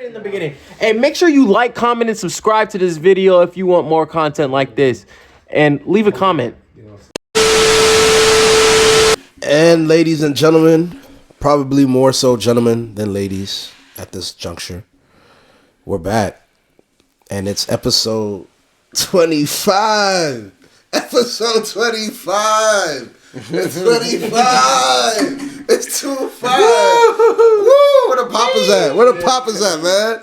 In the beginning. Hey, make sure you like, comment, and subscribe to this video if you want more content like this. And leave a comment. And ladies and gentlemen, probably more so gentlemen than ladies at this juncture, we're back. And it's episode 25. Episode 25. It's 25. It's 25. Woo! Where the poppers at? Where the poppers at, man?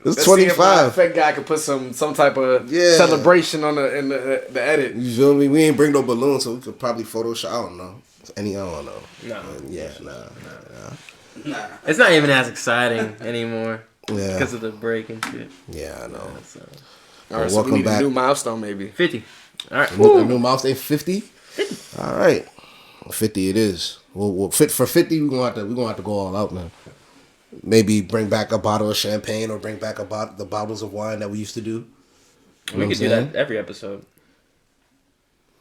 It's 25. Fat guy could put some type of celebration on the edit. You feel me? We ain't bring no balloons, so we could probably Photoshop. I don't know. I don't know. No. Nah. It's not even as exciting anymore. Yeah. Because of the break and shit. Yeah, I know. Yeah, so. All right, so welcome we need back. a new milestone, maybe. 50. All right. A new milestone, 50? 50. All right. 50 it is. We'll fit for 50. We're gonna have to go all out, man. Maybe bring back a bottle of champagne or bring back the bottles of wine that we used to do. We could do that every episode.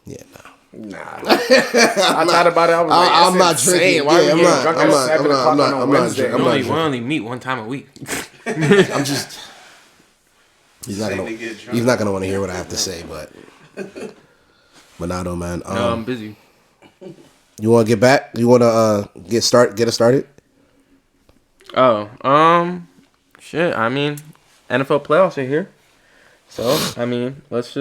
Yeah, Nah. I thought about it. I was like, I'm not drinking. Why Yeah, are we getting drunk at 7 o'clock on a Wednesday? We only meet one time a week. I'm just. He's not gonna want to hear what I have to say, but nah, though, man. No, I'm busy. You want to get back? You want to get us started? Oh, shit. I mean, NFL playoffs are here, so I mean, let's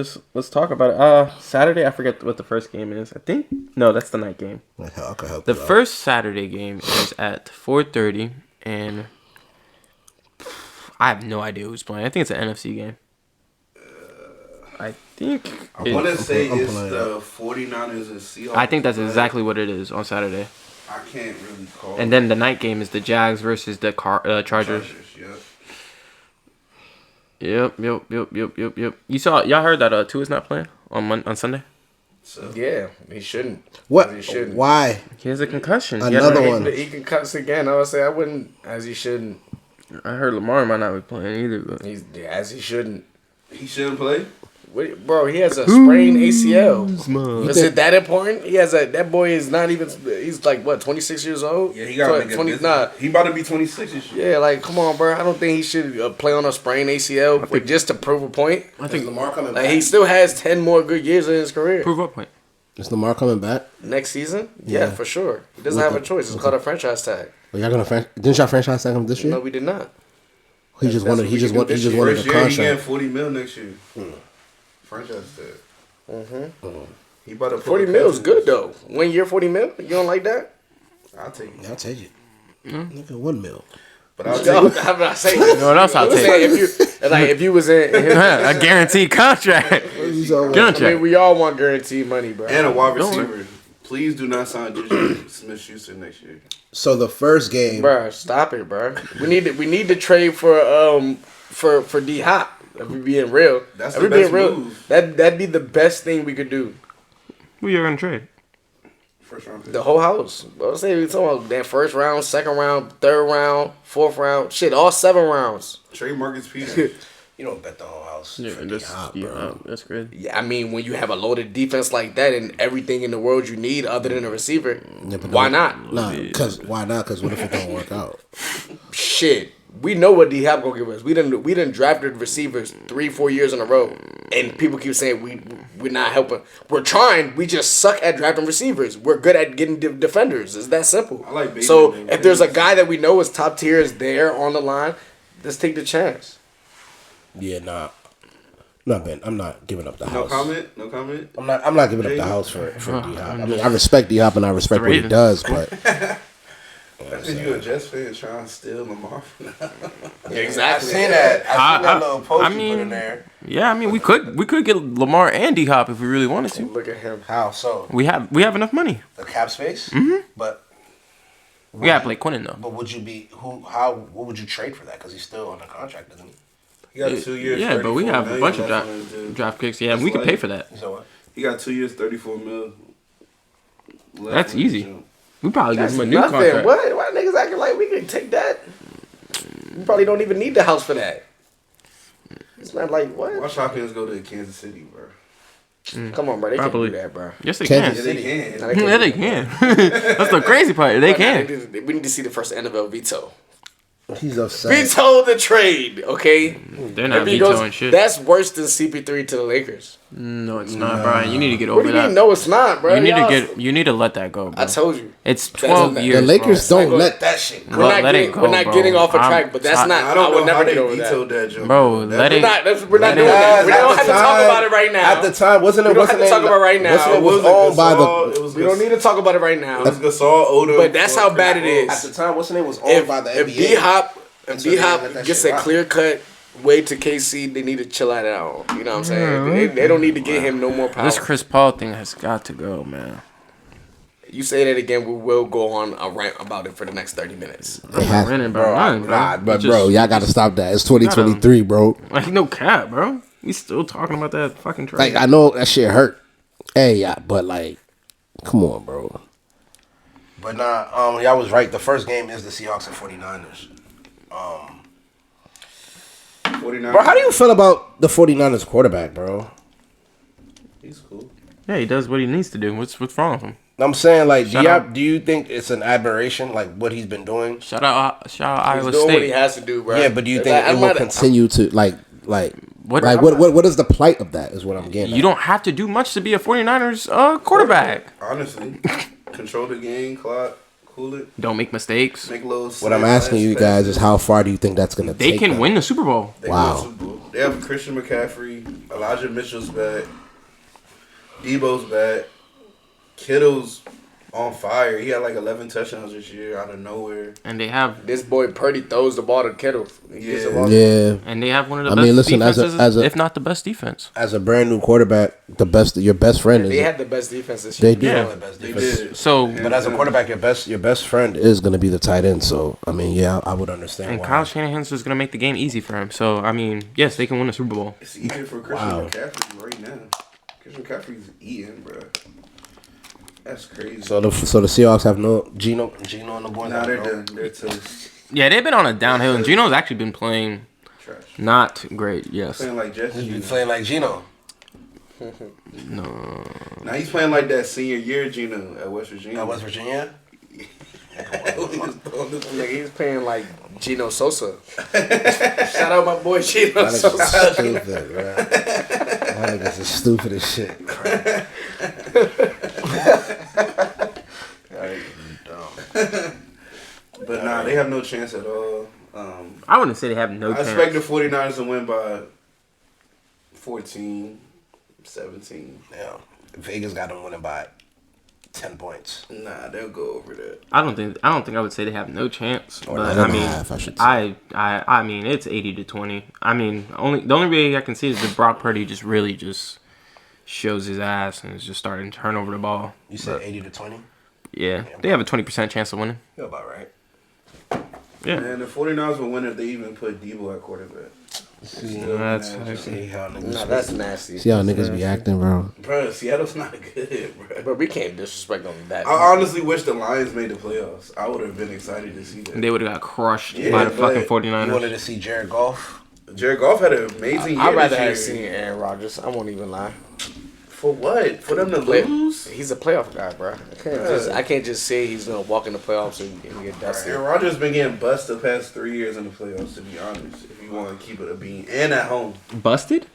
talk about it. Saturday, I forget what the first game is. I think that's the night game. Hell, I can help The you out. first Saturday game is at 4:30, and I have no idea who's playing. I think it's an NFC game. I think I want to say it's the 49ers and Seahawks. I think that's exactly what it is on Saturday. I can't really call. And then the night game is the Jags versus the Chargers. Yep. Y'all heard that Tua's not playing on Sunday? So, yeah, he shouldn't. What? He shouldn't. Why? He has a concussion. Another one. He can cuss again. I would say I wouldn't, as he shouldn't. I heard Lamar might not be playing either. But As he shouldn't. He shouldn't play? Wait, bro, he has a sprained ACL. Is it that important? That boy is not even, he's like, what, 26 years old? Yeah, he got 20. Nah, he about to be 26 this year. Yeah, like, come on, bro. I don't think he should play on a sprained ACL just to prove a point. I think Lamar coming back. He still has 10 more good years in his career. prove what point? Is Lamar coming back? Next season? Yeah, for sure. He doesn't have a choice. It's called a franchise tag. Well, didn't y'all franchise tag him this year? No, we did not. He just wanted a First contract. year, he getting $40 million next year. Franchise tag. He about to 40 mil is good, though. 1 year, 40 mil? You don't like that? I'll take it. Yeah, I'll take it. Look at 1 mil. But I'll take it. I'm not saying You know what else I'll take? if you was in A guaranteed contract. I mean, we all want guaranteed money, bro. And a wide receiver. Please do not sign Juju Smith-Schuster next year. So the first game, Bro, stop it, bro. We need to trade for D Hop. If we being real, That's the best move. That'd be the best thing we could do. Who you gonna trade? First round pick. The whole house. I was saying we talking about that first round, second round, third round, fourth round, shit, all 7 rounds. Trade Marcus Peters. you don't bet the whole house. Yeah, for that's D-Hop, bro. that's good. Yeah, I mean, when you have a loaded defense like that and everything in the world you need other than a receiver, Yeah, but why not? Nah, why not? Because what if it don't work out? Shit. We know what D Hop gonna give us. We done drafted receivers 3-4 years in a row, and people keep saying we're not helping. We're trying. We just suck at drafting receivers. We're good at getting defenders. It's that simple. I like Bateman. So if there's a guy that we know is top tier is there on the line, let's take the chance. Yeah, nah. I'm not giving up the house. No comment? I'm not giving up the house for D-Hop. I mean, I respect D-Hop and I respect what he does, but That's because you a Jets fan trying to steal Lamar. Exactly. I seen that little post you put in there. Yeah, I mean, we could get Lamar and D Hop if we really wanted to. Look at him. How so? We have enough money. The cap space? Mm-hmm. But We got Blake Quinnen though. But would you be what would you trade for that? Because he's still under contract, doesn't he? He got 2 years. Yeah, but we have a bunch of $34 draft picks. Yeah, and we could pay for that. So what? He got 2 years, $34 million. That's easy. We probably give That's him a new nothing. contract. What? Why niggas acting like we can take that? We probably don't even need the house for that. It's not like what? Watch Hopkins go to Kansas City, bro. Come on, bro. They Probably. can't do that, bro. Yes, they Kansas can. Yeah, they can. No, Yeah, they can. That's the crazy part. They can. We need to see the first NFL veto. He's upset. Veto the trade, okay? They're not If he vetoing shit. That's worse than CP3 to the Lakers. No, it's not, Brian. You need to get What over do you that. mean? No, it's not, bro. You need to let that go, bro. I told you. It's 12 years. The Lakers bro. don't let that shit go. We're not bro. getting off a track, but that's not. I don't I would know never how get they over vetoed that. that joke. Bro, let it. We're not doing that. We don't have to talk about it right now. At the time, wasn't it? We don't have to talk about it right now. Wasn't it was owned by the? We don't need to talk about it right now. It was Gasol, Odom. But that's how bad it is. At the time, wasn't it was owned by the If NBA? B-Hop gets a clear cut way to KC, they need to chill that out. You know what I'm saying? They don't need to get him no more power. This Chris Paul thing has got to go, man. You say that again, we will go on a rant about it for the next 30 minutes. Bro, y'all gotta stop that. It's 2023, bro. Like, no cap, bro. We still talking about that fucking trade. Like, I know that shit hurt. Hey, yeah, but like, come on, bro. But nah, y'all was right. The first game is the Seahawks and 49ers. 49. Bro, how do you feel about the 49ers quarterback, bro? He's cool. Yeah, he does what he needs to do. What's wrong with him? I'm saying, like, Shout out. do you think it's an admiration, like, what he's been doing? Shout out Iowa He's doing what he State. has to do, bro. Yeah, but do you think it will continue to, what is the plight of that, is what I'm getting You don't have to do much to be a 49ers quarterback. Honestly, control the game, clock, cool it, Don't make mistakes. make low. What I'm asking you guys is how far do you think that's going to take They can them? win the Super Bowl. Wow. They have Christian McCaffrey, Elijah Mitchell's back, Debo's back, Kittle's on fire. He had like 11 touchdowns this year out of nowhere. And they have This boy Purdy throws the ball to Kittle. He gets the ball. Yeah. one of the I best mean, listen, defenses, if not the best defense. As a brand new quarterback, your best friend They is. had the best defense this year. They do Yeah. have the best They defense. did. So, But as a quarterback, your best friend is going to be the tight end. So I mean, yeah, I would understand. and why. Kyle Shanahan's just going to make the game easy for him. So, I mean, yes, they can win the Super Bowl. It's easier for Christian Wow. McCaffrey right now. Christian McCaffrey's eating, bro. That's crazy. So the Seahawks have no Geno on the board. Nah, now, they're bro. done. They're toast. Yeah, they've been on a downhill, and Gino's actually been playing Trash. not great, yes. Playing like Jesse. He's playing like Geno. No. Now he's playing like that senior year Gino at West Virginia. At West Virginia. Nigga, he's playing like Geno Sosa. Shout out my boy Geno That nigga's Sosa. stupid, bro. That nigga's as stupid as shit. But nah, they have no chance at all. I wouldn't say they have no I chance. expect the 49ers to win by 14, 17. Yeah, Vegas got them winning by 10 points. Nah, they'll go over that. I don't think I would say they have no chance. Or But 9.5, I should say. I mean it's 80-20. I mean the only way I can see is that Brock Purdy just really shows his ass and is just starting to turn over the ball. You said 80-20. Yeah, they have a 20% chance of winning. You're about right. Yeah, And the 49ers will win if they even put Debo at quarterback. that's See how niggas. Nah, that's nasty. See how niggas be acting, bro. Bro, Seattle's not good, bro. But we can't disrespect them that. I honestly wish the Lions made the playoffs. I would have been excited to see that. they would have got crushed Yeah, by the but fucking You 49ers. wanted to see Jared Goff? Jared Goff had an amazing year I'd rather this have year. seen Aaron Rodgers. I won't even lie. For what? For them to lose? He's a playoff guy, bro. I can't just say he's gonna walk in the playoffs and get dusted. Aaron Rodgers been getting bust the past 3 years in the playoffs, to be honest. If you want to keep it a bean. And at home. Busted?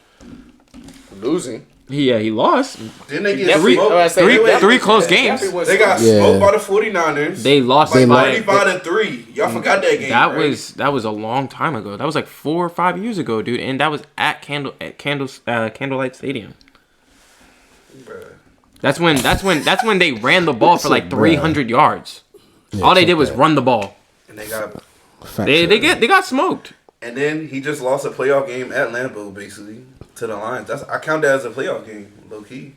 Losing. Yeah, he lost. Didn't they get Definitely- smoked? oh, I say Three definitely- close definitely games. was- They got Yeah. smoked by the 49ers. They lost like by 35-3. Y'all forgot that game. that right? was a long time ago. That was like 4 or 5 years ago, dude, and that was at Candlelight Stadium. Bruh. That's when they ran the ball for like 300 yards. All they did was run the ball. And they got. They got smoked. And then he just lost a playoff game at Lambeau, basically, to the Lions. I count that as a playoff game, low key.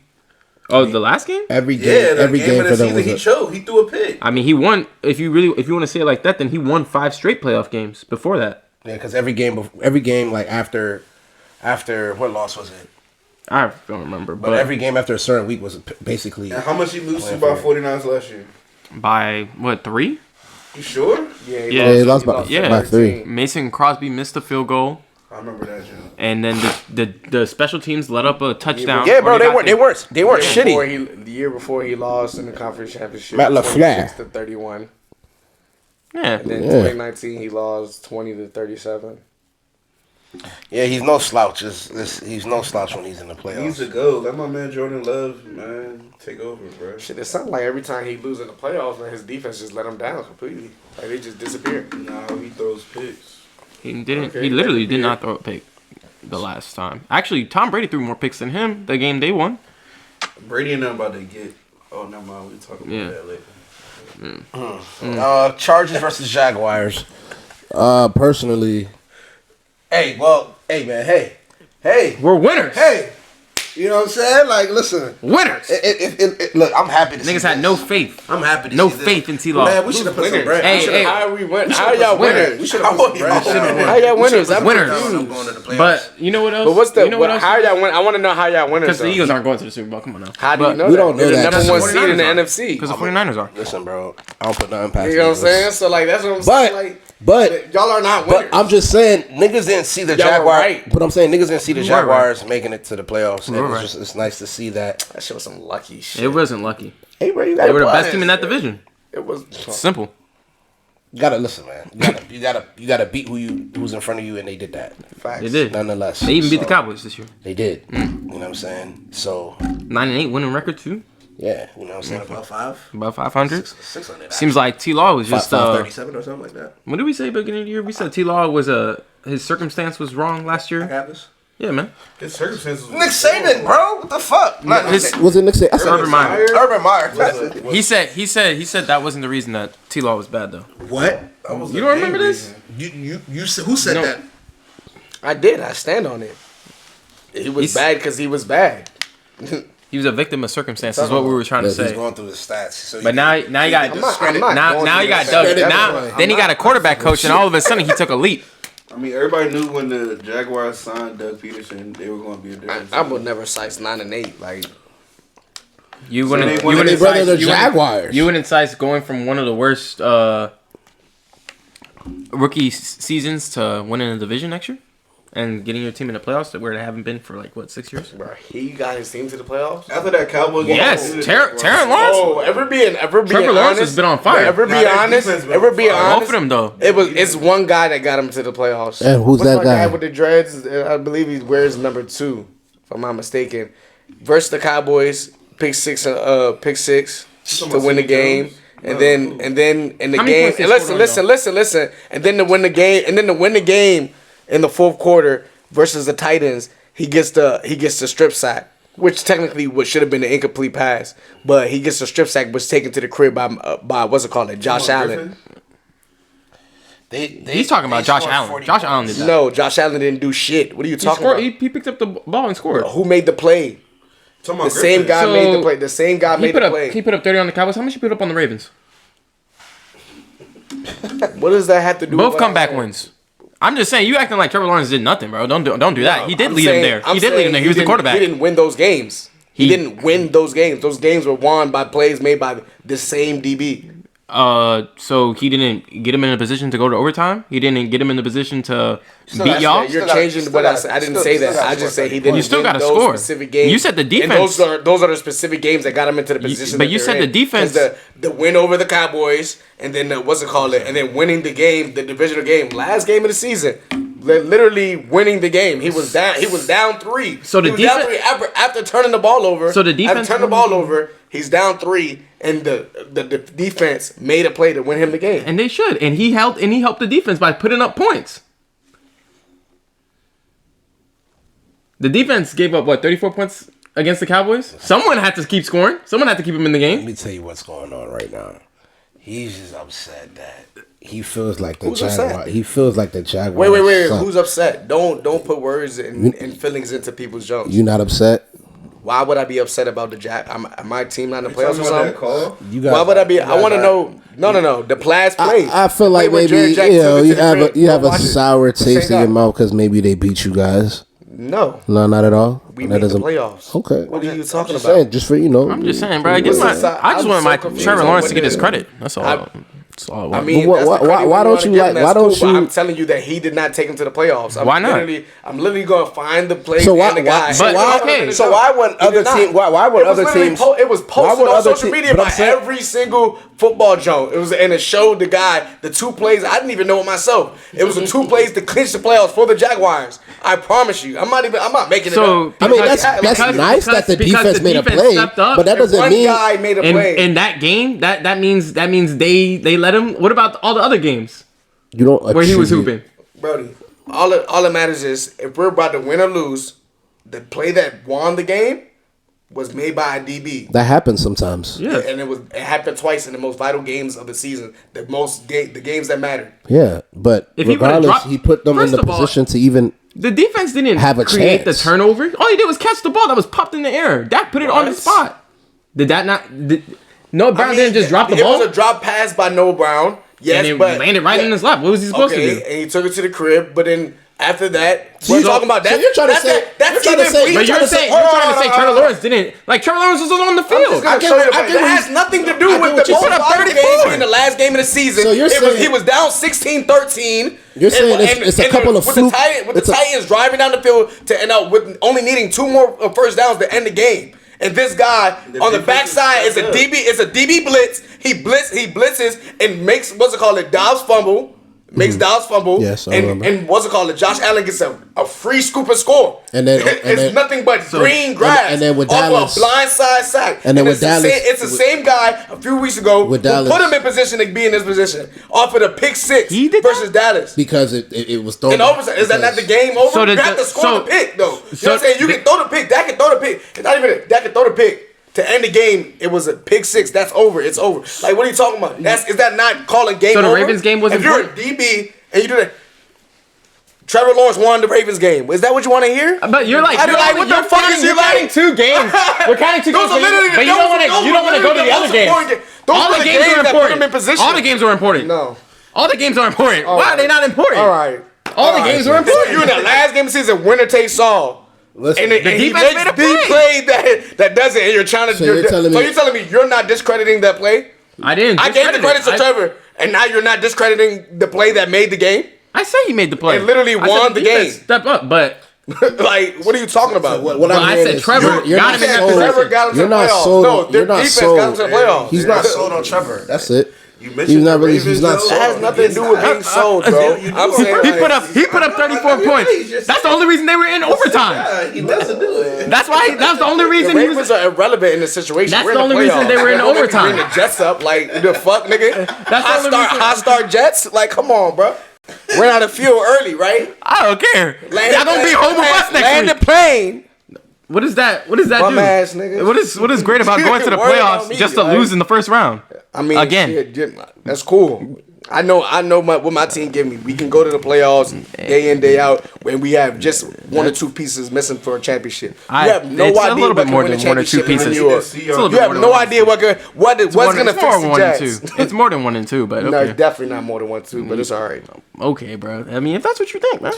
Oh, the last game? Every game, Yeah, the every game game of for the them season, was he choked. He threw a pick. I mean, he won. If you want to say it like that, then he won 5 straight playoff games before that. yeah, because every game like after what loss was it? I don't remember, But but every game after a certain week was basically. And how much he lose to Playing by for 49ers last year? by what 3? You sure? Yeah, Yeah, he lost by Yeah. 3. Mason Crosby missed the field goal, I remember that, Jim. and then the special teams let up a touchdown. Yeah, Or bro, they got weren't the- shitty. The year before he lost in the conference championship. Matt LaFleur. 26-31. Yeah. And then 2019 he lost 20-37. Yeah, he's no slouch. He's no slouch when he's in the playoffs. He needs to go. Let my man Jordan Love, man, take over, bro. Shit, it sounds like every time he loses in the playoffs, man, his defense just let him down completely. Like they just disappear. Nah, he throws picks. He didn't. Okay, He literally did not throw a pick the last time. Actually, Tom Brady threw more picks than him the game they won. Brady and them about to get. Oh, never mind. We talk about that later. Chargers versus Jaguars. Personally, Hey, man, hey. We're winners. Hey. You know what I'm saying? Like, listen. Winners. Look, I'm happy to see Niggas had this. no faith. I'm happy to No see this. faith in T-Law. Man, we should have put some bread. Hey, How are we win? We How should've y'all put some winners? bread. We should have put some bread. How y'all winners? I'm Winners. confused. I'm going to the playoffs. But you know what else? But what's the? You know what else? How y'all win? I want to know how y'all winners. Because the though. Eagles aren't going to the Super Bowl. Come on now. How do you But know we that? don't know They're that. the number one 49ers seed in the are. NFC. Because the 49ers are. Listen, bro. I don't put nothing past You know what I'm Eagles. saying? So like that's what I'm saying. Like, but y'all are not winners. I'm just saying. Niggas didn't see the Y'all were Jaguars. right. But I'm saying niggas didn't see the You were Jaguars making it to the playoffs. And You were it's nice to see that. That shit was some lucky shit. It wasn't lucky. Hey, bro, you They were the best team in that division. It was. Simple. You gotta listen, man. You gotta beat who's in front of you, and they did that. Facts. They did. Nonetheless, They even beat the So, Cowboys this year. They did. You know what I'm saying? So 9-8 winning record too. yeah, you know what I'm saying? About five. About 500. 600. Seems like T-Law was just 537 or something like that. what did we say beginning of the year? We said T-Law was his circumstance was wrong last year. Have this. Yeah, man. His circumstances. Nick Saban, bro. What the fuck? Not His- was it Nick Saban? I said, Urban Meyer. Urban Meyer. He said that wasn't the reason that T-Law was bad though. What? You don't remember this? You said who said No. that? I did. I stand on it. He was bad because he was bad. He was a victim of circumstances. Is what we were trying to He's say. going through the stats. So But now you got I'm not going now through you got that. Doug. That's Now right. then he got a quarterback coach, and all of a sudden he took a leap. I mean, everybody knew when the Jaguars signed Doug Peterson, they were going to be a different I team. would never size 9-8. Like You they wouldn't. won You the wouldn't. brother, the you wouldn't- Jaguars. You wouldn't size going from one of the worst rookie seasons to winning a division next year, and getting your team in the playoffs to where they haven't been for like what 6 years. bro, he got his team to the playoffs. After that Cowboys game. Yes, Terran Lawrence. Oh, ever being Trevor honest, Lawrence has been on fire. Ever Nah, be their honest, defense been ever on be fire. honest. Both of them though. It's one guy that got him to the playoffs. And who's What's that my guy? with the dreads? I believe he wears number 2, if I'm not mistaken. Versus the Cowboys, pick six to win the game. And then in the How many game, points they and scored on, listen, and then to win the game in the fourth quarter versus the Titans, he gets the strip sack, which technically what should have been an incomplete pass, but he gets the strip sack, was taken to the crib by what's it called, Josh Allen. He's talking about Josh Allen. Josh Allen did that. No, Josh Allen didn't do shit. What are you He talking scored. about? He picked up the ball and scored. Who made the play? The same guy So, made the play. The same guy He made put the up. play. He put up 30 on the Cowboys. How much he put up on the Ravens? What does that have to do? Both with what comeback I'm saying? wins. I'm just saying, you acting like Trevor Lawrence did nothing, bro. Don't do that. He did I'm lead him saying- there. I'm He did lead him saying there. He was the didn't- quarterback. He didn't win those games. He didn't win those games. Those games were won by plays made by the same DB. So he didn't get him in a position to go to overtime. He didn't get him in the position to beat got- y'all. You're Still changing still what I got- said. I didn't still- say still that. got I to just score say he 30 didn't. You still win gotta those score. specific games. You said the And defense. those are the specific games that got him into the position. but that you they're said the in. defense- 'Cause the win over the Cowboys, and then what's it called? And then winning the game, the divisional game, last game of the season. Literally winning the game. He was down. He was down 3. So the he was down defense- 3 after turning the ball over. So the defense- after turning the ball over, he's down 3, and the defense made a play to win him the game. And they should. And he helped the defense by putting up points. The defense gave up 34 points against the Cowboys? Someone had to keep scoring. Someone had to keep him in the Let game. me tell you what's going on right now. He's just upset that he feels like the Who's Jaguar. upset? He feels like the Jaguars. Wait. suck. Who's upset? Don't put words and feelings into people's jokes. You not upset? Why would I be upset about the Jack? My team not in the playoffs or something? Call? You got. Why would I be? I want to know. No. The Plats played. I feel like Played with maybe Jared Jackson, took it you to the have crib. you have Go a watch it. sour Same taste in your guy. mouth because maybe they beat you guys. No, No, not at all. we That made the doesn't- playoffs. Okay. What are you talking Just about? saying, just for I'm just saying, bro. I I'm just want so my confused Trevor on Lawrence what to get his the- credit. That's all. So, I mean, But that's the credit why we don't wanna you give like? him. That's Why don't cool, but you? I'm telling you that he did not take him to the playoffs. Why not? I'm literally going to find the play So why- and the guy. so why- okay. So why would He other did not. team? Why would It was other literally teams? it was why posted would on other social te- media but I'm by saying- every single football joke. It was, and it showed the guy the 2 plays. I didn't even know it myself. It was the 2 plays to clinch the playoffs for the Jaguars. I promise you. I'm not making it So, up. I mean, because- that's because- nice that the because defense made a defense play, stepped up, but that doesn't One mean. guy made a play. in that game, that means they let him. What about all the other games You don't where he was attribute- hooping? Brody, all that matters is if we're about to win or lose, the play that won the game was made by a DB. That happens sometimes. Yeah. And it happened twice in the most vital games of the season. The games that mattered. Yeah, but If he would've regardless, dropped- he put them in first the of all, position to even. The defense didn't Have a create chance. the turnover. All he did was catch the ball that was popped in the air. Dak put it on the What? spot. Did that not? Noah Brown I mean, didn't just drop the ball. It was a drop pass by Noah Brown. Yes, and it but landed right in his lap. What was he supposed to do? and he took it to the crib. But then after that, So we're you- talking about so that. you're trying to say- that's you're trying to even say- free. But you're trying to say- trying to say Trevor Lawrence didn't. Like, Trevor Lawrence was on the I'm just field. gonna get show what- you I that. get That what has you- nothing to do I get with what the you most put up vital 34. game being the last game of the season. So you're saying- he was down 16-13. You're saying it's a couple of with fluke- the Titans driving down the field to end up with only needing 2 more first downs to end the game. And this guy on the backside is a DB. It's a DB blitz. He blitzes and makes Dobbs fumble. Makes Dobbs fumble. Yes, I and remember. and Josh Allen gets a free scoop and score. And then- it's and then- nothing but green grass. and then with off Dallas- a blindside sack. and then with it's the Dallas- same, it's the same guy a few weeks ago With who Dallas- put him in position to be in this position off of the pick 6 He did that? versus Dallas. because it was thrown. And overtime, is that not the game over? So You have to score the pick, though. You know what I'm saying? You can throw the pick. Dak can throw the pick. It's not even Dak can throw the pick. To end the game, it was a pick 6. That's over. It's over. Like, what are you talking about? Is that not calling game So the over? Ravens game was If you're a important? DB and you do that, Trevor Lawrence won the Ravens game. Is that what you want to hear? But you're like, I'd be like, what the fuck is you you're counting like? 2 games. We're counting 2 Those games, are literally but you don't want to go to the other games. Those All were the the games games are that put important. him in position. All the games are important. No. All the games are important. Why are they not important? All right. All the games are important. You're in the last game of the season, winner takes all. Listen, And The he defense makes made a the play that does it, and you're trying to. So you're telling me you're not discrediting that play? I didn't. I gave the discredit credit to it. Trevor, and now you're not discrediting the play that made the game. I said he made the play. It literally I said won the defense game. Step up, but Like, what are you talking about? What Well, I'm I hearing said is Trevor you're got not him in that sold. position. Trevor got him to You're the not playoffs. sold. No, their You're not defense sold. got him to the playoffs. He's He's not not sold on Trevor. That's it. You mentioned He's not the really. Ravens, He's not. though. That has nothing to do with being sold, bro. you do. I'm saying he like, put up 34 points. That's the only reason they were in overtime. Yeah, he doesn't do it. That's the only the reason he Ravens was. are irrelevant in this situation. That's We're the in only reason playoffs. they were in Don't make me overtime. Bring the Jets up, like the fuck, nigga. That's the only reason- Hot start Jets. Like, come on, bro. Ran out of fuel early, right? I don't care. Y'all gonna be home with us next Land week. the plane. What does that do? Bum ass nigga. What is great about going to the Worry about playoffs me, just to like- lose in the first round? I mean, Again. shit, that's cool. I know what my team give me. We can go to the playoffs day in, day out when we have just 1 or 2 pieces missing for a championship. You have no it's idea a little what bit can more win a than 1 or 2 championship in pieces. New York. It's a little You bit have more no than idea what's gonna it's fix more the than 1 and Jets. 2. It's more than 1 and 2, but No, okay. it's definitely not more than 1, 2, but it's all right. Okay, bro. I mean, if that's what you think, man.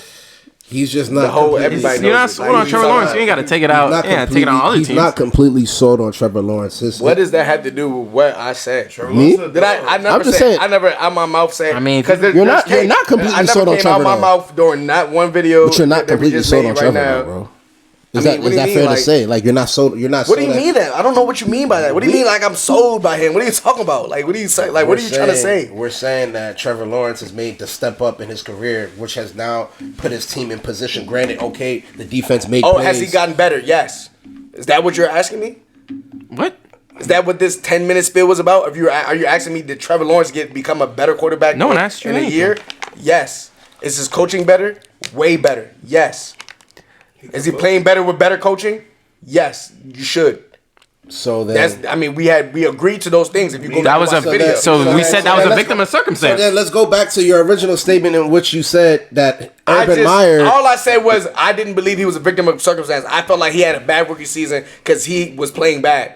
He's just not. The whole completely- everybody You're not knows it. sold on Like, Trevor Lawrence. You ain't got to take it out. Not Yeah, take it on other he's teams. not completely sold on Trevor Lawrence. What does that have to do with what I said? Me? Did I never I'm just say, saying- I never out my mouth say. I mean, because you're not completely sold on came out Trevor, my though. mouth during not one video. But you're not that we completely just sold made on right Trevor, now. though, bro. I Is mean, that what do you mean, fair to like- say? Like you're not sold. You're not. What do sold you mean that? I don't know what you mean by that. What do you mean like I'm sold by him? What are you talking about? Like what are you saying? Like what are you trying to say? We're saying that Trevor Lawrence has made the step up in his career, which has now put his team in position. Granted, okay, the defense made. Oh, plays. has he gotten better? Yes. Is that what you're asking me? What? Is that what this 10-minute spiel was about? Are you asking me did Trevor Lawrence become a better quarterback? No one asked you in a anything. year. Yes. Is his coaching better? Way better. Yes. Is he playing better with better coaching? Yes, you should. So then, That's. I mean, we agreed to those things. If you go That back was and a watch the video, so we said that was a let's victim go- of circumstance. So then let's go back to your original statement in which you said that Urban Meyer. all I said was I didn't believe he was a victim of circumstance. I felt like he had a bad rookie season because he was playing bad.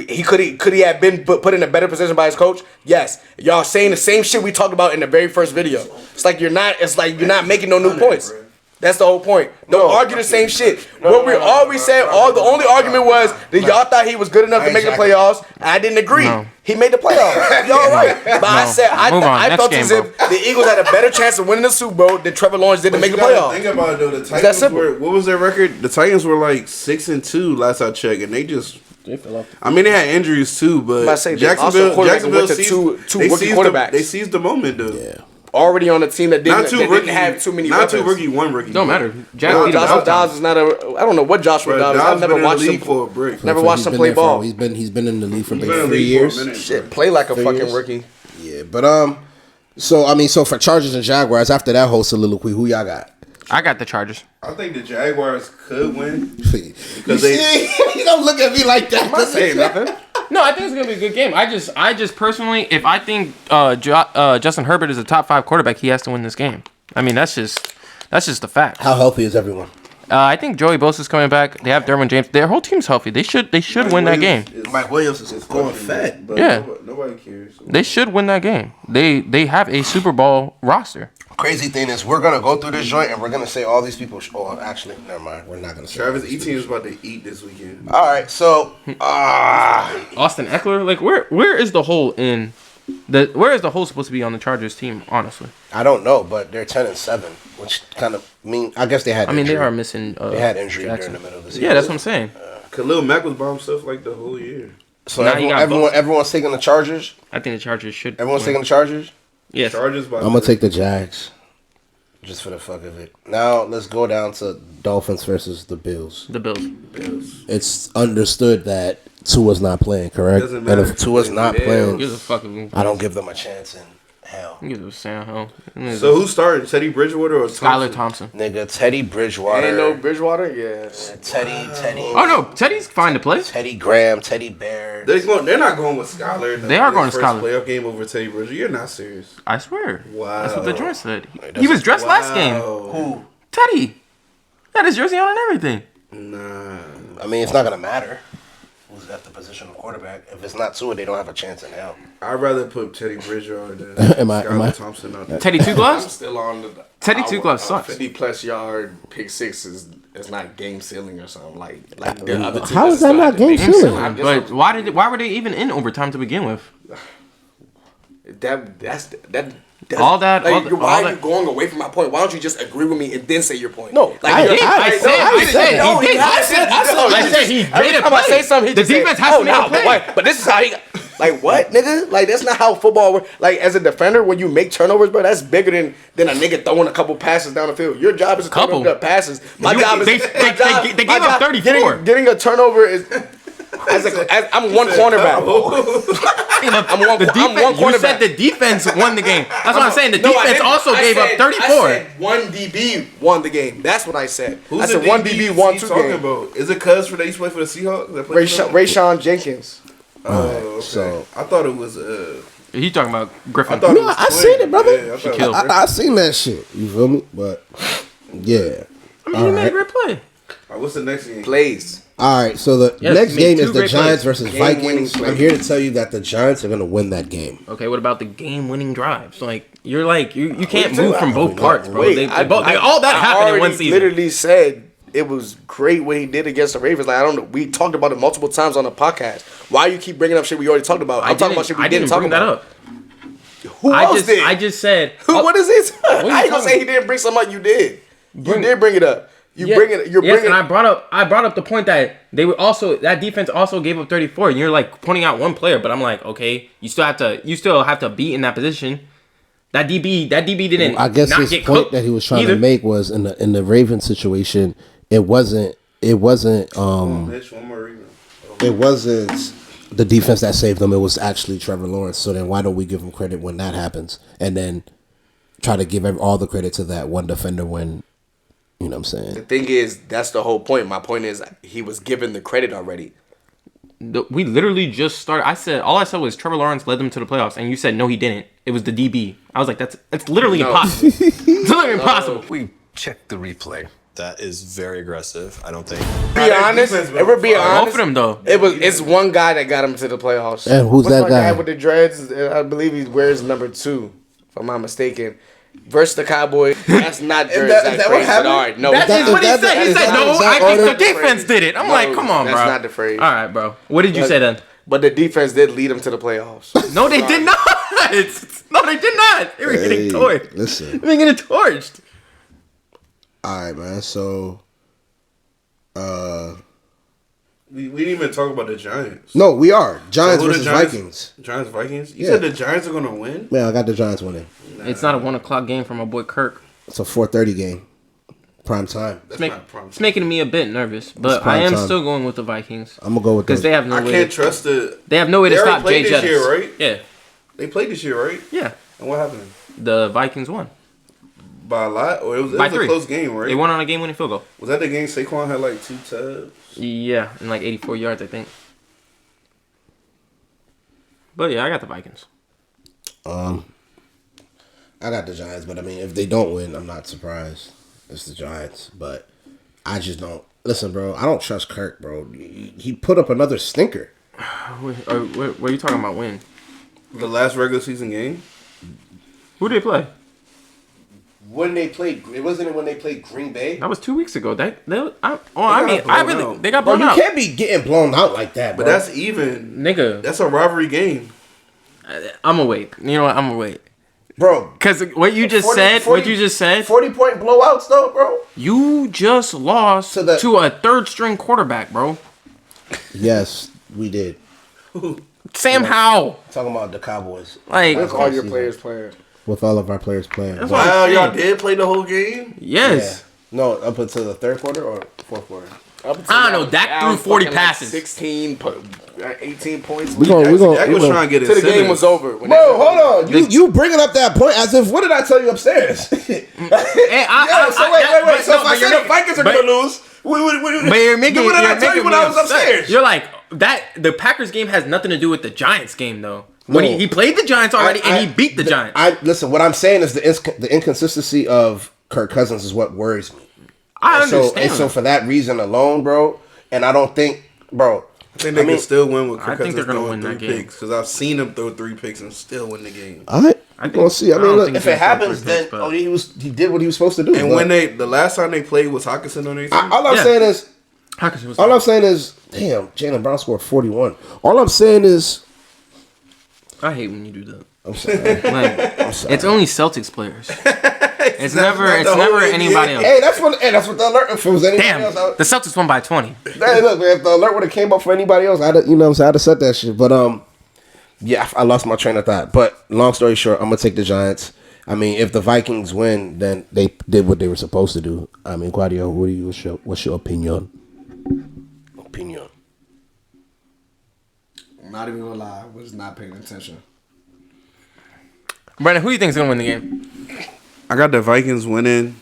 He could he have been put in a better position by his coach? Yes. Y'all saying the same shit we talked about in the very first video. It's like you're not making no new points. That's the whole point. Don't argue the same shit. What we always said, the only argument was that y'all thought he was good enough to make the playoffs. I didn't agree. No. He made the playoffs. Y'all right. But I said I felt as if the Eagles had a better chance of winning the Super Bowl than Trevor Lawrence did to make the playoffs. Think about it though. The Titans what was their record? The Titans were like 6-2 last I checked, and they just. I mean, they had injuries too, but Jacksonville seized quarterbacks. They seized the moment, though. Yeah. Already on a team that didn't have too many weapons. Not two rookie, one rookie. Don't matter. Joshua Dobbs is not a. I don't know what Joshua Dobbs is. I've never watched him for a break. Never watched him play ball. He's been in the league for like 3 years. Shit, play like a fucking rookie. Yeah, but so for Chargers and Jaguars, after that whole soliloquy, who y'all got? I got the Chargers. I think the Jaguars could win because you don't look at me like that. I'm not saying nothing. No, I think it's gonna be a good game. I just personally, if I think Justin Herbert is a top 5 quarterback, he has to win this game. I mean, that's just the fact. How healthy is everyone? I think Joey Bosa's coming back. They have Derwin James. Their whole team's healthy. They should win that game. Mike Williams is going fat. Yeah, nobody cares. They should win that game. They have a Super Bowl roster. Crazy thing is, we're gonna go through this joint and we're gonna say all these people. Actually, never mind. We're not gonna say. Travis Etienne is about to eat this weekend. All right, so Austin Eckler, like where is the hole in the? Where is the hole supposed to be on the Chargers team? Honestly, I don't know, but they're 10-7, which kind of mean. I guess they had. They are missing. They had injury Jackson. during the middle of the season. Yeah, that's what I'm saying. Khalil Mack was by himself like the whole year. So everyone's taking the Chargers. I think the Chargers should. Everyone's taking the Chargers. Yes. Chargers. I'm gonna take the Jags. Just for the fuck of it. Now let's go down to Dolphins versus the Bills. The Bills. It's understood that Tua's not playing, correct? Doesn't matter. And if Tua's not playing, I don't give them a chance in hell. Give them a hell. So who's starting? Teddy Bridgewater or Skylar Thompson? Nigga, Teddy Bridgewater. Ain't no Bridgewater? Yeah. Teddy. Oh no, Teddy's fine to play. Teddy Graham, Teddy Bear. They're not going with Skylar. They are going to Skylar. Playoff game over Teddy Bridgewater. You're not serious. I swear. Wow. That's what the joint said. He was dressed last game. Who? Teddy. Had his jersey on and everything. Nah. I mean, it's not gonna matter who's at the position of quarterback. If it's not Tua, they don't have a chance in hell. I'd rather put Teddy Bridgewater than Skylar Thompson out there. Teddy 2 gloves? I'm still on the. Teddy 2 gloves sucks. 50+ yard pick six is not game sealing or something like the other team. How is that not game sealing? But why were they even in overtime to begin with? Why are you going away from my point? Why don't you just agree with me and then say your point? No, I said he made a play. I say something, the defense has to make a play. But this is how he. Like what, nigga? Like that's not how football works. Like as a defender, when you make turnovers, bro, that's bigger than a nigga throwing a couple passes down the field. Your job is to throw the passes. My job is they gave up 34. Getting a turnover is. I'm one cornerback. I'm one cornerback. You said the defense won the game. That's what I'm saying. The defense also gave up 34. I said one DB won the game. That's what I said. I said one DB won 2 games. About? Is it cuz for they used to play for the Seahawks? Rayshawn Jenkins. Oh, okay. So I thought it was he talking about Griffin. I seen it, brother. Yeah, I seen that shit. You feel me? But yeah. I mean, he made a great play. All right, what's the next game? Plays. All right, so the next game is the Giants plays. versus Vikings. I'm here to tell you that the Giants are going to win that game. Okay, what about the game-winning drives? Like you can't move from both parts, bro. All that happened in one season. Literally said it was great what he did against the Ravens. Like I don't know, we talked about it multiple times on the podcast. Why you keep bringing up shit we already talked about? I'm talking about shit we didn't talk about. Who else did? I just said. What is this? I ain't gonna say he didn't bring something up. You did. You did bring it up. And I brought up the point that they were also that defense also gave up 34, and you're like pointing out one player, but I'm like, okay, you still have to be in that position. That DB didn't. I guess his point that he was trying to make was in the Ravens situation, it wasn't the defense that saved them. It was actually Trevor Lawrence. So then why don't we give him credit when that happens, and then try to give all the credit to that one defender when. You know what I'm saying? The thing is, that's the whole point. My point is, he was given the credit already. We literally just started. All I said was Trevor Lawrence led them to the playoffs, and you said no, he didn't. It was the DB. I was like, that's literally impossible. It's literally impossible. We checked the replay. That is very aggressive. I don't think. Be honest. Both of them though. It's one guy that got him to the playoffs. And who's that guy? Guy with the dreads? I believe he wears number 2, if I'm not mistaken. versus the Cowboys. That's not very that crazy. But all right, no. That's what he said. He said, no, I think the defense did it. I'm like, come on, bro. That's not the phrase. All right, bro. What did you say then? But the defense did lead them to the playoffs. No, they did not. No, they did not. They were getting torched. Listen. They were getting torched. All right, man. So, we didn't even talk about the Giants. No, we are. Giants versus Vikings. Giants, Vikings? You said the Giants are going to win? Yeah, I got the Giants winning. It's not a 1 o'clock game for my boy Kirk. It's a 4:30 game. Prime time. It's making me a bit nervous, but I am still going with the Vikings. I'm going to go with because they have no way. I can't trust it. They have no way to stop Jay Jettis. They played this year, right? Yeah. They played this year, right? Yeah. And what happened? The Vikings won. By a lot? Or it was a close game, right? They won on a game-winning field goal. Was that the game Saquon had like 2 touchdowns? Yeah, and like 84 yards, I think. But yeah, I got the Vikings. I got the Giants, but I mean, if they don't win, I'm not surprised. It's the Giants, but I just don't. Listen, bro, I don't trust Kirk, bro. He put up another stinker. What are you talking about? Win? The last regular season game? Who did they play? When they played, it wasn't when they played Green Bay. That was 2 weeks ago. They got blown You out. can't be getting blown out like that, bro. But that's even, nigga. That's a rivalry game. I'm gonna wait. You know what? I'm gonna wait, bro. Because what you just said, 40-point blowouts, though, bro. You just lost to a third-string quarterback, bro. Yes, we did. Sam Howell. Talking about the Cowboys. Like, with all your players playing. With all of our players playing. Wow, y'all did play the whole game? Yes. Yeah. No, up until the third quarter or fourth quarter? I don't know. Dak threw 40 passes. 18 points. Dak was trying to get it. Till the game was over. Bro, hold on. You bringing up that point as if, what did I tell you upstairs? So wait. So if I said the Vikings are going to lose, but you're making what did I tell you when I was upstairs? You're like, the Packers game has nothing to do with the Giants game, though. When he played the Giants already, and he beat the Giants. Listen, what I'm saying is the inconsistency of Kirk Cousins is what worries me. I understand. And so for that reason alone, bro, and I don't think, bro. I think they can still win with Kirk Cousins. I think they're going to win that game. Because I've seen him throw 3 picks and still win the game. All right. We'll see. I mean, look, if it happens, then he did what he was supposed to do. And when the last time they played was Hawkinson on their team? All I'm saying is, damn, Jaylen Brown scored 41. All I'm saying is, I hate when you do that. I'm sorry. I'm sorry. It's only Celtics players. It's never anybody else. Hey, that's what the alert. If it was anybody else, the Celtics won by 20. Hey, look, man, if the alert would have came up for anybody else, I'd have said that shit. But yeah, I lost my train of thought. But long story short, I'm gonna take the Giants. I mean, if the Vikings win, then they did what they were supposed to do. I mean, Guadio, what's your opinion? I'm not even gonna lie, I was not paying attention. Brandon, who do you think is gonna win the game? I got the Vikings winning.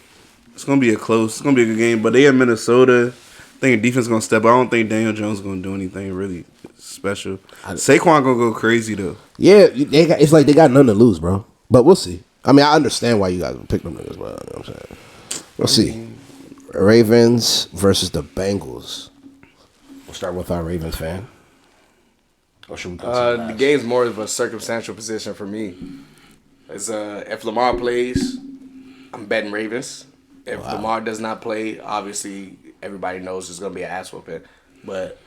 It's gonna be a good game, but they in Minnesota. I think the defense is gonna step up. I don't think Daniel Jones is gonna do anything really special. Saquon gonna go crazy though. Yeah, it's like they got nothing to lose, bro. But we'll see. I mean, I understand why you guys would pick them niggas, bro. You know what I'm saying? We'll see. Ravens versus the Bengals. We'll start with our Ravens fan. Or should we the game's more of a circumstantial position for me. It's if Lamar plays, I'm betting Ravens. If Lamar does not play, obviously everybody knows it's gonna be an ass whooping. But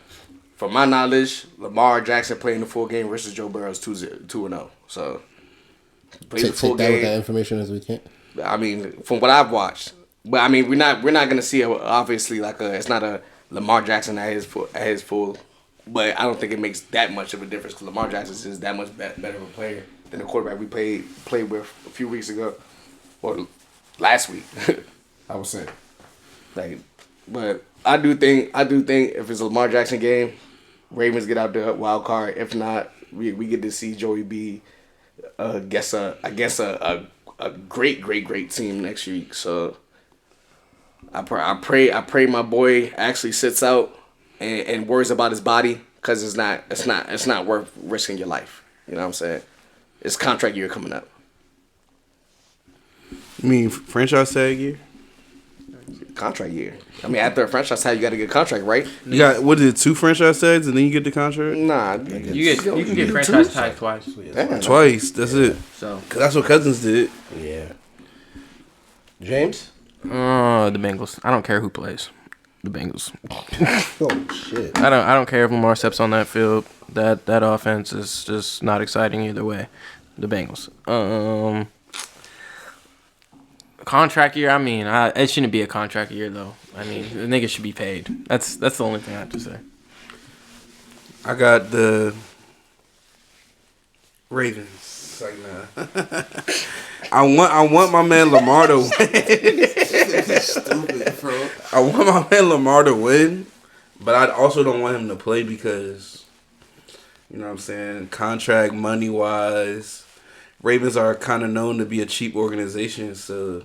from my knowledge, Lamar Jackson playing the full game versus Joe Burrow's 2-0. So play the full game with that information as we can. I mean, from what I've watched, but I mean, we're not gonna see it, obviously it's not a Lamar Jackson at his full. But I don't think it makes that much of a difference because Lamar Jackson is that much better of a player than the quarterback we played with a few weeks ago or last week. I would say, but I do think if it's a Lamar Jackson game, Ravens get out the wild card. If not, we get to see Joey B against a great team next week. So I pray my boy actually sits out and worries about his body because it's not worth risking your life. You know what I'm saying? It's contract year coming up. You mean franchise tag year? Contract year. I mean, after a franchise tag, you got to get a contract, right? You got, what is it, 2 franchise tags and then you get the contract? Nah. You can get franchise tagged twice. Twice, that's it. So Cause that's what Cousins did. Yeah. James? The Bengals. I don't care who plays. The Bengals. Oh shit. I don't care if Lamar steps on that field. That offense is just not exciting either way. The Bengals. Contract year. I mean, it shouldn't be a contract year though. I mean, the niggas should be paid. That's the only thing I have to say. I got the Ravens. Like, nah. I want my man Lamar to win. Stupid, bro. I want my man Lamar to win, but I also don't want him to play because, you know what I'm saying, contract money wise, Ravens are kind of known to be a cheap organization, so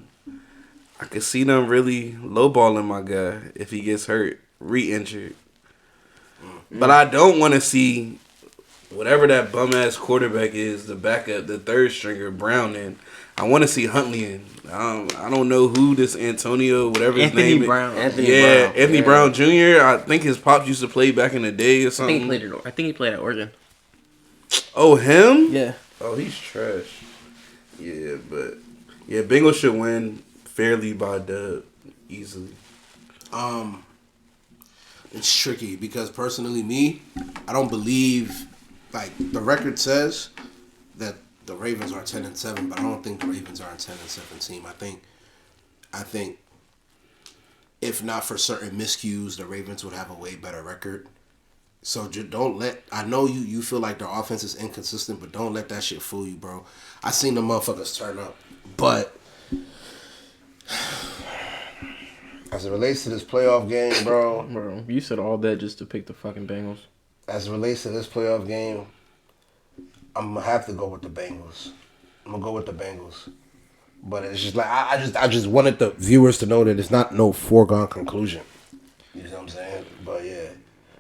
I could see them really lowballing my guy if he gets hurt, re-injured. But I don't want to see whatever that bum-ass quarterback is, the backup, the third stringer, Brown in. I want to see Huntley in. I don't know who this Antonio, whatever his name is. Anthony Brown Jr. I think his pops used to play back in the day or something. I think he played at Oregon. Oh, him? Yeah. Oh, he's trash. Yeah, but Bengals should win fairly by dub easily. It's tricky because personally, I don't believe, like, the record says that the Ravens are 10-7, but I don't think the Ravens are a 10-7 team. I think if not for certain miscues, the Ravens would have a way better record. So just don't let. I know you feel like their offense is inconsistent, but don't let that shit fool you, bro. I seen the motherfuckers turn up, but as it relates to this playoff game, bro, you said all that just to pick the fucking Bengals. As it relates to this playoff game, I'm gonna have to go with the Bengals. But it's just like I just wanted the viewers to know that it's not no foregone conclusion. You know what I'm saying? But yeah,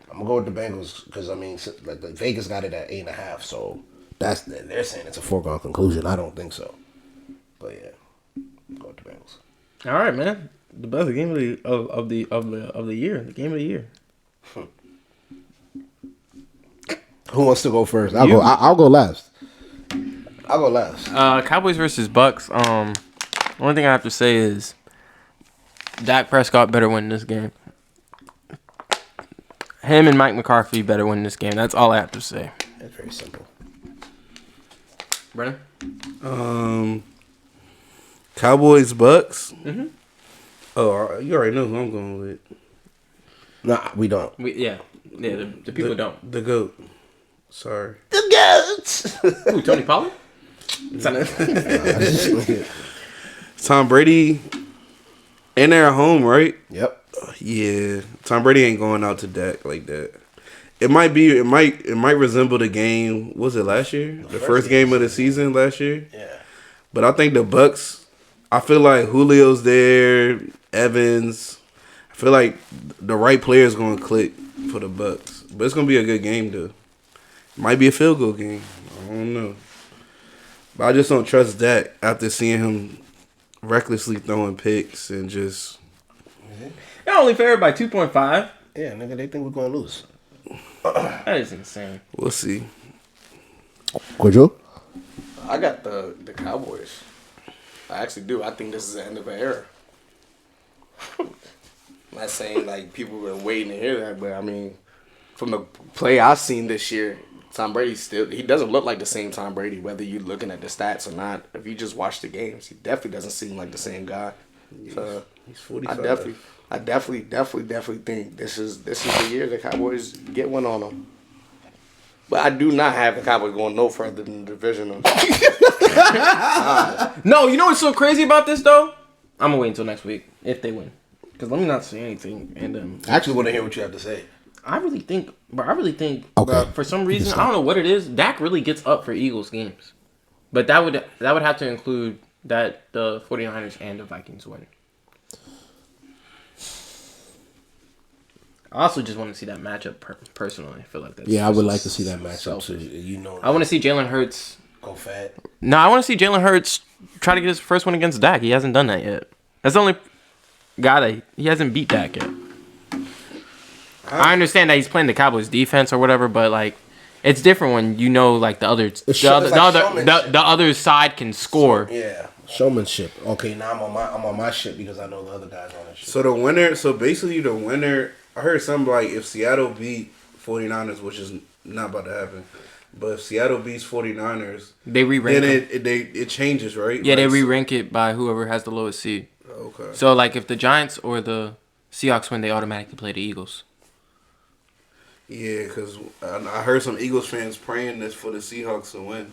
I'm gonna go with the Bengals because I mean, like Vegas got it at 8.5, so they're saying it's a foregone conclusion. I don't think so. But yeah, go with the Bengals. All right, man. The best game of the year. The game of the year. Who wants to go first? I'll go last. I'll go last. Cowboys versus Bucks. Only thing I have to say is Dak Prescott better win this game. Him and Mike McCarthy better win this game. That's all I have to say. That's very simple. Brennan? Cowboys Bucks. Mm-hmm. Oh, you already know who I'm going with. Nah, we don't. The people don't. The GOAT. Sorry. The GOAT. Who, Tony Pollard? Tom Brady. And they're at home, right? Yep. Yeah. Tom Brady ain't going out to Dak like that. It might resemble the game, was it last year? The first game of the season last year? Yeah. But I think the Bucks, I feel like Julio's there, Evans. I feel like the right player is going to click for the Bucks. But it's going to be a good game, though. Might be a field goal game. I don't know. But I just don't trust Dak after seeing him recklessly throwing picks and just... They're only favored by 2.5. Yeah, nigga, they think we're going to lose. That is insane. We'll see. Quadro? I got the Cowboys. I actually do. I think this is the end of an era. I'm not saying like people were waiting to hear that, but I mean, from the play I've seen this year, Tom Brady he doesn't look like the same Tom Brady, whether you're looking at the stats or not. If you just watch the games, he definitely doesn't seem like the same guy. So he's 45. I definitely think this is the year the Cowboys get one on them. But I do not have the Cowboys going no further than the divisional. No, you know what's so crazy about this though? I'm gonna wait until next week if they win, because let me not say anything. And I actually want to hear what you have to say. I really think Okay. for some reason, I don't know what it is, Dak really gets up for Eagles games. But that would have to include that the 49ers and the Vikings win. I also just want to see that matchup personally. I feel like that's I would like to see that matchup too. You know, I want to see Jalen Hurts go fat. No, I want to see Jalen Hurts try to get his first one against Dak. He hasn't done that yet. That's the only guy that he hasn't beat Dak yet. I understand that he's playing the Cowboys defense or whatever, but like it's different when you know like the other side can score. Yeah, Showmanship. Okay, now I'm on my shit because I know the other guys on that shit. So the winner. So basically, the winner. I heard something like if Seattle beat 49ers, which is not about to happen, but if Seattle beats 49ers, they re-rank. Then it changes, right? Yeah, like, they re-rank it by whoever has the lowest seed. Okay. So like if the Giants or the Seahawks win, they automatically play the Eagles. Yeah, because I heard some Eagles fans praying this for the Seahawks to win.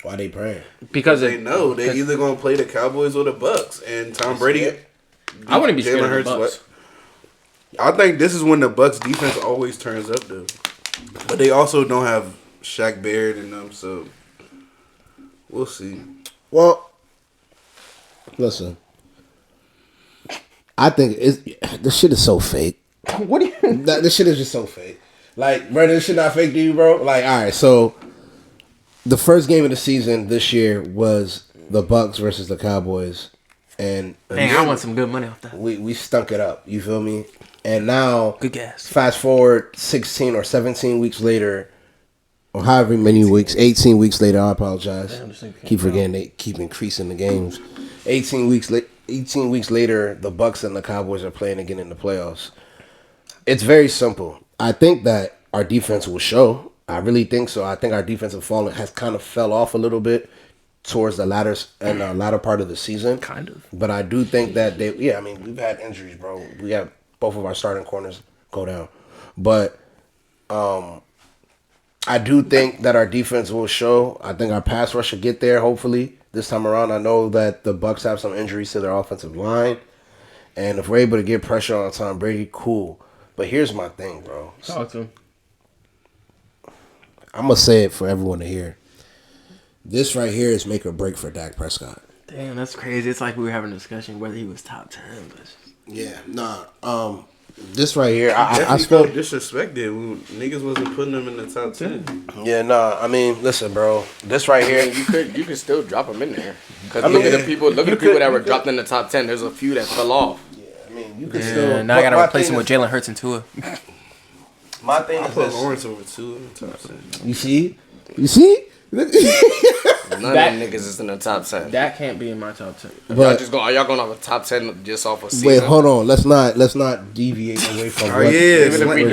Why they praying? Because they know they're either gonna play the Cowboys or the Bucks, and Tom Brady. I wouldn't be scared of the Bucks. I think this is when the Bucks defense always turns up though, but they also don't have Shaq Barrett in them, so we'll see. Well, listen, I think this shit is so fake. What do you? This shit is just so fake. Like, bro, this shit not fake to you, bro. Like, all right, so. The first game of the season this year was the Bucks versus the Cowboys, and dang, I want some good money off that. We stunk it up. You feel me? And now, good guess. Fast forward 16 or 17 weeks later, or however many weeks, 18 weeks later. I apologize. Keep forgetting they keep increasing the games. 18 weeks later, the Bucks and the Cowboys are playing again in the playoffs. It's very simple. I think that our defense will show. I really think so. I think our defensive falling has kind of fell off a little bit towards the latter part of the season. Kind of. But I do think that we've had injuries, bro. We have both of our starting corners go down. But I do think that our defense will show. I think our pass rush should get there, hopefully, this time around. I know that the Bucks have some injuries to their offensive line. And if we're able to get pressure on Tom Brady, cool. But here's my thing, bro. Talk to him. I'm going to say it for everyone to hear. This right here is make or break for Dak Prescott. Damn, that's crazy. It's like we were having a discussion whether he was top 10. This right here, I felt disrespected. Niggas wasn't putting him in the top 10. Yeah, I mean, listen, bro. This right here, you could still drop him in there. Because look at the people that were dropped in the top 10. There's a few that fell off. Yeah, I mean, you could still. Now I gotta replace him with Jalen Hurts and Tua. My thing is put Lawrence over Tua in the top 10. You see? None of them niggas is in the top 10. That can't be in my top 10. Are y'all going off a top 10 just off a season? Wait, hold on. Let's not deviate away from. Explain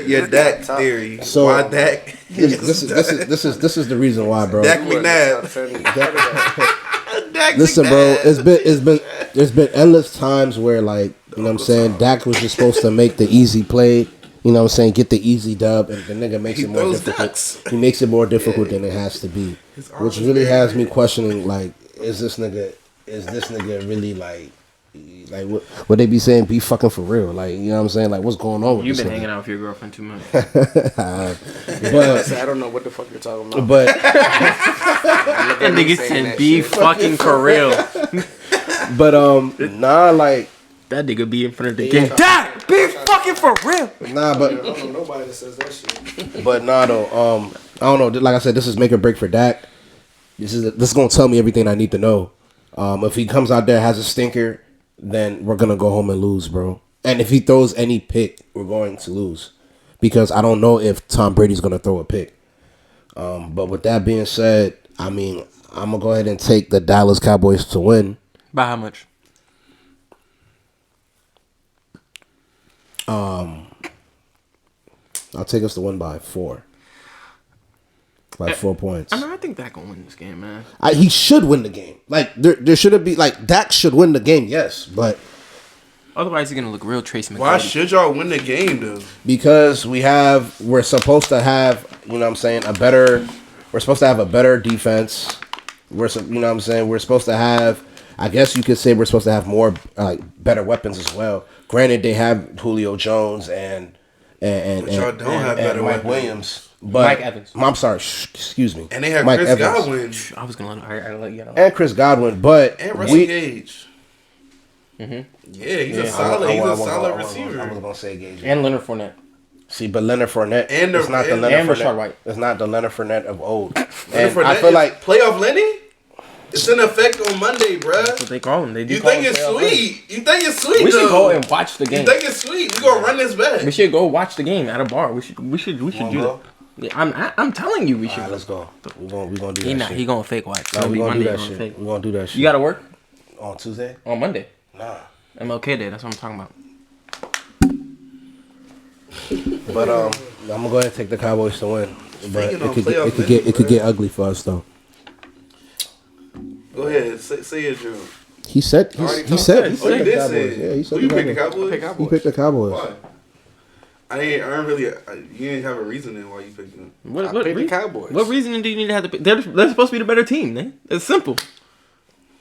your Dak theory. So why Dak? This is the reason why, bro. Dak McNabb. Listen, bro. There's been endless times where, like, you know what I'm saying, Dak was just supposed to make the easy play. You know what I'm saying? Get the easy dub, and the nigga makes it more difficult. Ducks. He makes it more difficult than it has to be, which really has me questioning, like, is this nigga really like what they be saying? Be fucking for real, like, you know what I'm saying? Like, what's going on with You've this been nigga? hanging out with your girlfriend too much. But I don't know what the fuck you're talking about. But that nigga said be fucking for real. But like. That nigga be in front of the game. Dad, be fucking for real. Nah, but I don't know nobody that says that shit. But nah, though. I don't know. Like I said, this is make or break for Dak. This is gonna tell me everything I need to know. If he comes out there has a stinker, then we're gonna go home and lose, bro. And if he throws any pick, we're going to lose because I don't know if Tom Brady's gonna throw a pick. But with that being said, I mean, I'm gonna go ahead and take the Dallas Cowboys to win. By how much? I'll take us to win by 4. By 4 points. I mean, I think Dak gonna win this game, man. He should win the game. Like there shouldn't be like Dak should win the game, yes, but otherwise he's gonna look real Tracy McGrady. Why should y'all win the game though? Because we're supposed to have, you know what I'm saying, we're supposed to have a better defense. You know what I'm saying? We're supposed to have, I guess you could say we're supposed to have more better weapons as well. Granted, they have Julio Jones and y'all don't have better Mike weapons. Williams. But, Mike Evans. I'm sorry, excuse me. And they have Mike Chris Evans. Godwin. I was gonna let you know. And Chris Godwin, but And Russell Gage. Mm-hmm. Yeah, he's a solid receiver. I was gonna say Gage. And Leonard Fournette. See, but Leonard Fournette and it's not the Leonard Rashard Fournette. White. It's not the Leonard Fournette of old. And I feel like playoff Lenny. It's in effect on Monday, bruh. That's what they call him. They do. You call think him it's playoff sweet? You think it's sweet? We should though. go and watch the game. You think it's sweet? We gonna run this back. We should go watch the game at a bar. We should do that. I'm telling you, we should. All right, let's go. We gonna do that shit. He gonna fake watch. No, we gonna do that shit. We gonna do that shit. You gotta work on Tuesday? On Monday. Nah. MLK Day. That's what I'm talking about. But I'm gonna go ahead and take the Cowboys to win. But it could get ugly for us though. Go ahead, say it, Drew. He said he did say it. Yeah, he said you picked the Cowboys. He picked the Cowboys. Why? I you didn't have a reasoning why you picked them. What picked the Cowboys. What reasoning do you need to have to pick? They're supposed to be the better team, man. It's simple.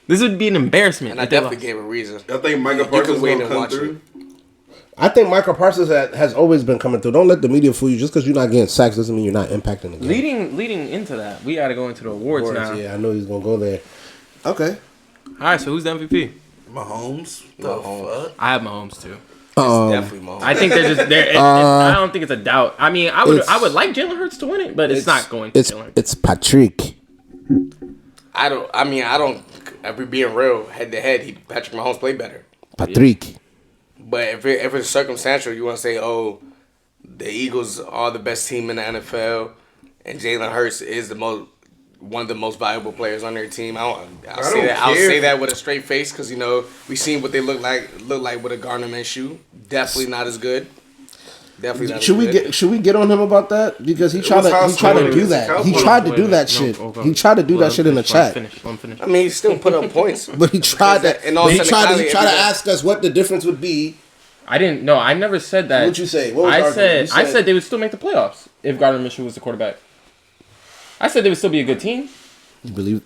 This would be an embarrassment. And I definitely gave a reason. I think Michael Parsons will come through. I think Michael Parsons has always been coming through. Don't let the media fool you. Just because you're not getting sacks doesn't mean you're not impacting the game. Leading into that, we got to go into the awards now. Yeah, I know he's gonna go there. Okay. All right, so who's the MVP? Mahomes. I have Mahomes too. It's definitely Mahomes. I think they're just there. I don't think it's a doubt. I mean, I would like Jalen Hurts to win it, but it's not going to. It's Patrick. I don't. If we're being real, head to head, Patrick Mahomes played better. Patrick. But if it's circumstantial, you want to say, oh, the Eagles are the best team in the NFL, and Jalen Hurts is one of the most valuable players on their team. I'll say that with a straight face because we seen what they look like with a Gardner Minshew. Definitely not as good. Definitely not. Should we get on him about that because he tried to do that. He tried to do that shit. He tried to do that shit in the chat. I mean, he still put up points, but he tried that. He tried to ask us what the difference would be. I didn't. No, I never said that. What'd you say? I said they would still make the playoffs if Gardner Minshew was the quarterback. I said they would still be a good team. Do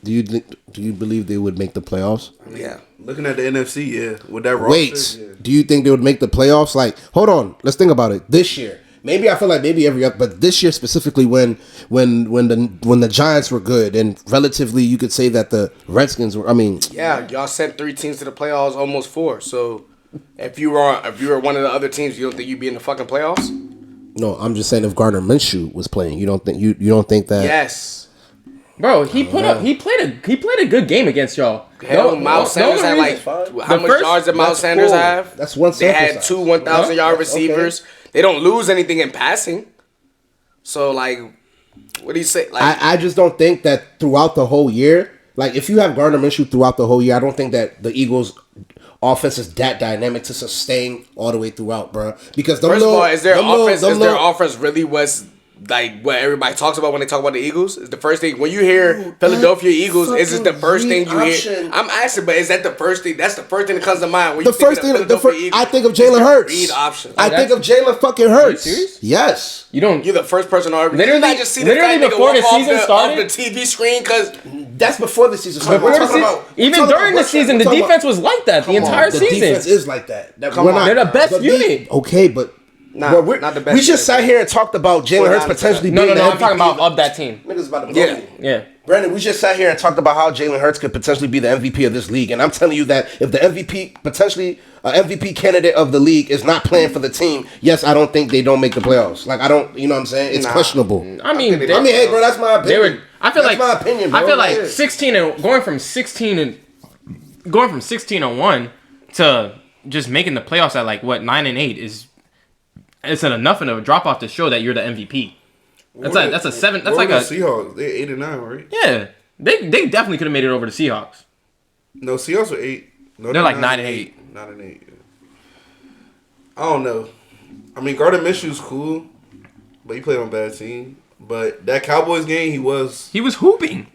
you believe they would make the playoffs? Yeah. Looking at the NFC, yeah. With that roster, Wait, do you think they would make the playoffs? Like, hold on, let's think about it. This year, maybe I feel like maybe every other, but this year specifically, when the Giants were good and relatively, you could say that the Redskins were. I mean, yeah, y'all sent 3 teams to the playoffs, almost 4. So, if you were one of the other teams, you don't think you'd be in the fucking playoffs? No, I'm just saying if Gardner Minshew was playing, you don't think that? Yes. Bro, he played a good game against y'all. Hell, Miles Sanders had how much yards did Miles Sanders have? That's one sample They had 2 1,000-yard receivers. Okay. They don't lose anything in passing. So, what do you say? I just don't think that throughout the whole year, if you have Gardner Minshew throughout the whole year, I don't think that the Eagles' offense is that dynamic to sustain all the way throughout, bro. Because first of all, is their offense really was what everybody talks about when they talk about the Eagles? Is the first thing when you hear Philadelphia Eagles? Is it the first thing you hear? I'm asking, but is that the first thing? That's the first thing that comes to mind when you think of Philadelphia Eagles. I think of Jalen Hurts. Read options. I think of Jalen fucking Hurts. Are you serious? Yes. You're the first person already. Literally, I just see the fact before the season started off the TV screen because that's before the season started. Even during the season, the defense was like that the entire season. The defense is like that. They're the best unit. Okay, but. Not the best. We just sat here and talked about Jalen Hurts potentially being No, I'm talking about of that team. Niggas about to blow me. Yeah. Brandon, we just sat here and talked about how Jalen Hurts could potentially be the MVP of this league. And I'm telling you that if the MVP candidate of the league is not playing for the team, yes, I don't think they don't make the playoffs. I don't, you know what I'm saying? It's questionable. I mean, hey, bro, that's my opinion. That's my opinion, bro. I feel like 16 and going from 16-1 to just making the playoffs at 9-8 is. It's enough of a drop off to show that you're the MVP. That's a 7. That's like a Seahawks. They're 8-9, right? Yeah, they definitely could have made it over the Seahawks. No, Seahawks are 8. No, they're 9-8. 9-8. I don't know. I mean, Gardner Minshew's cool, but he played on a bad team. But that Cowboys game, he was hooping.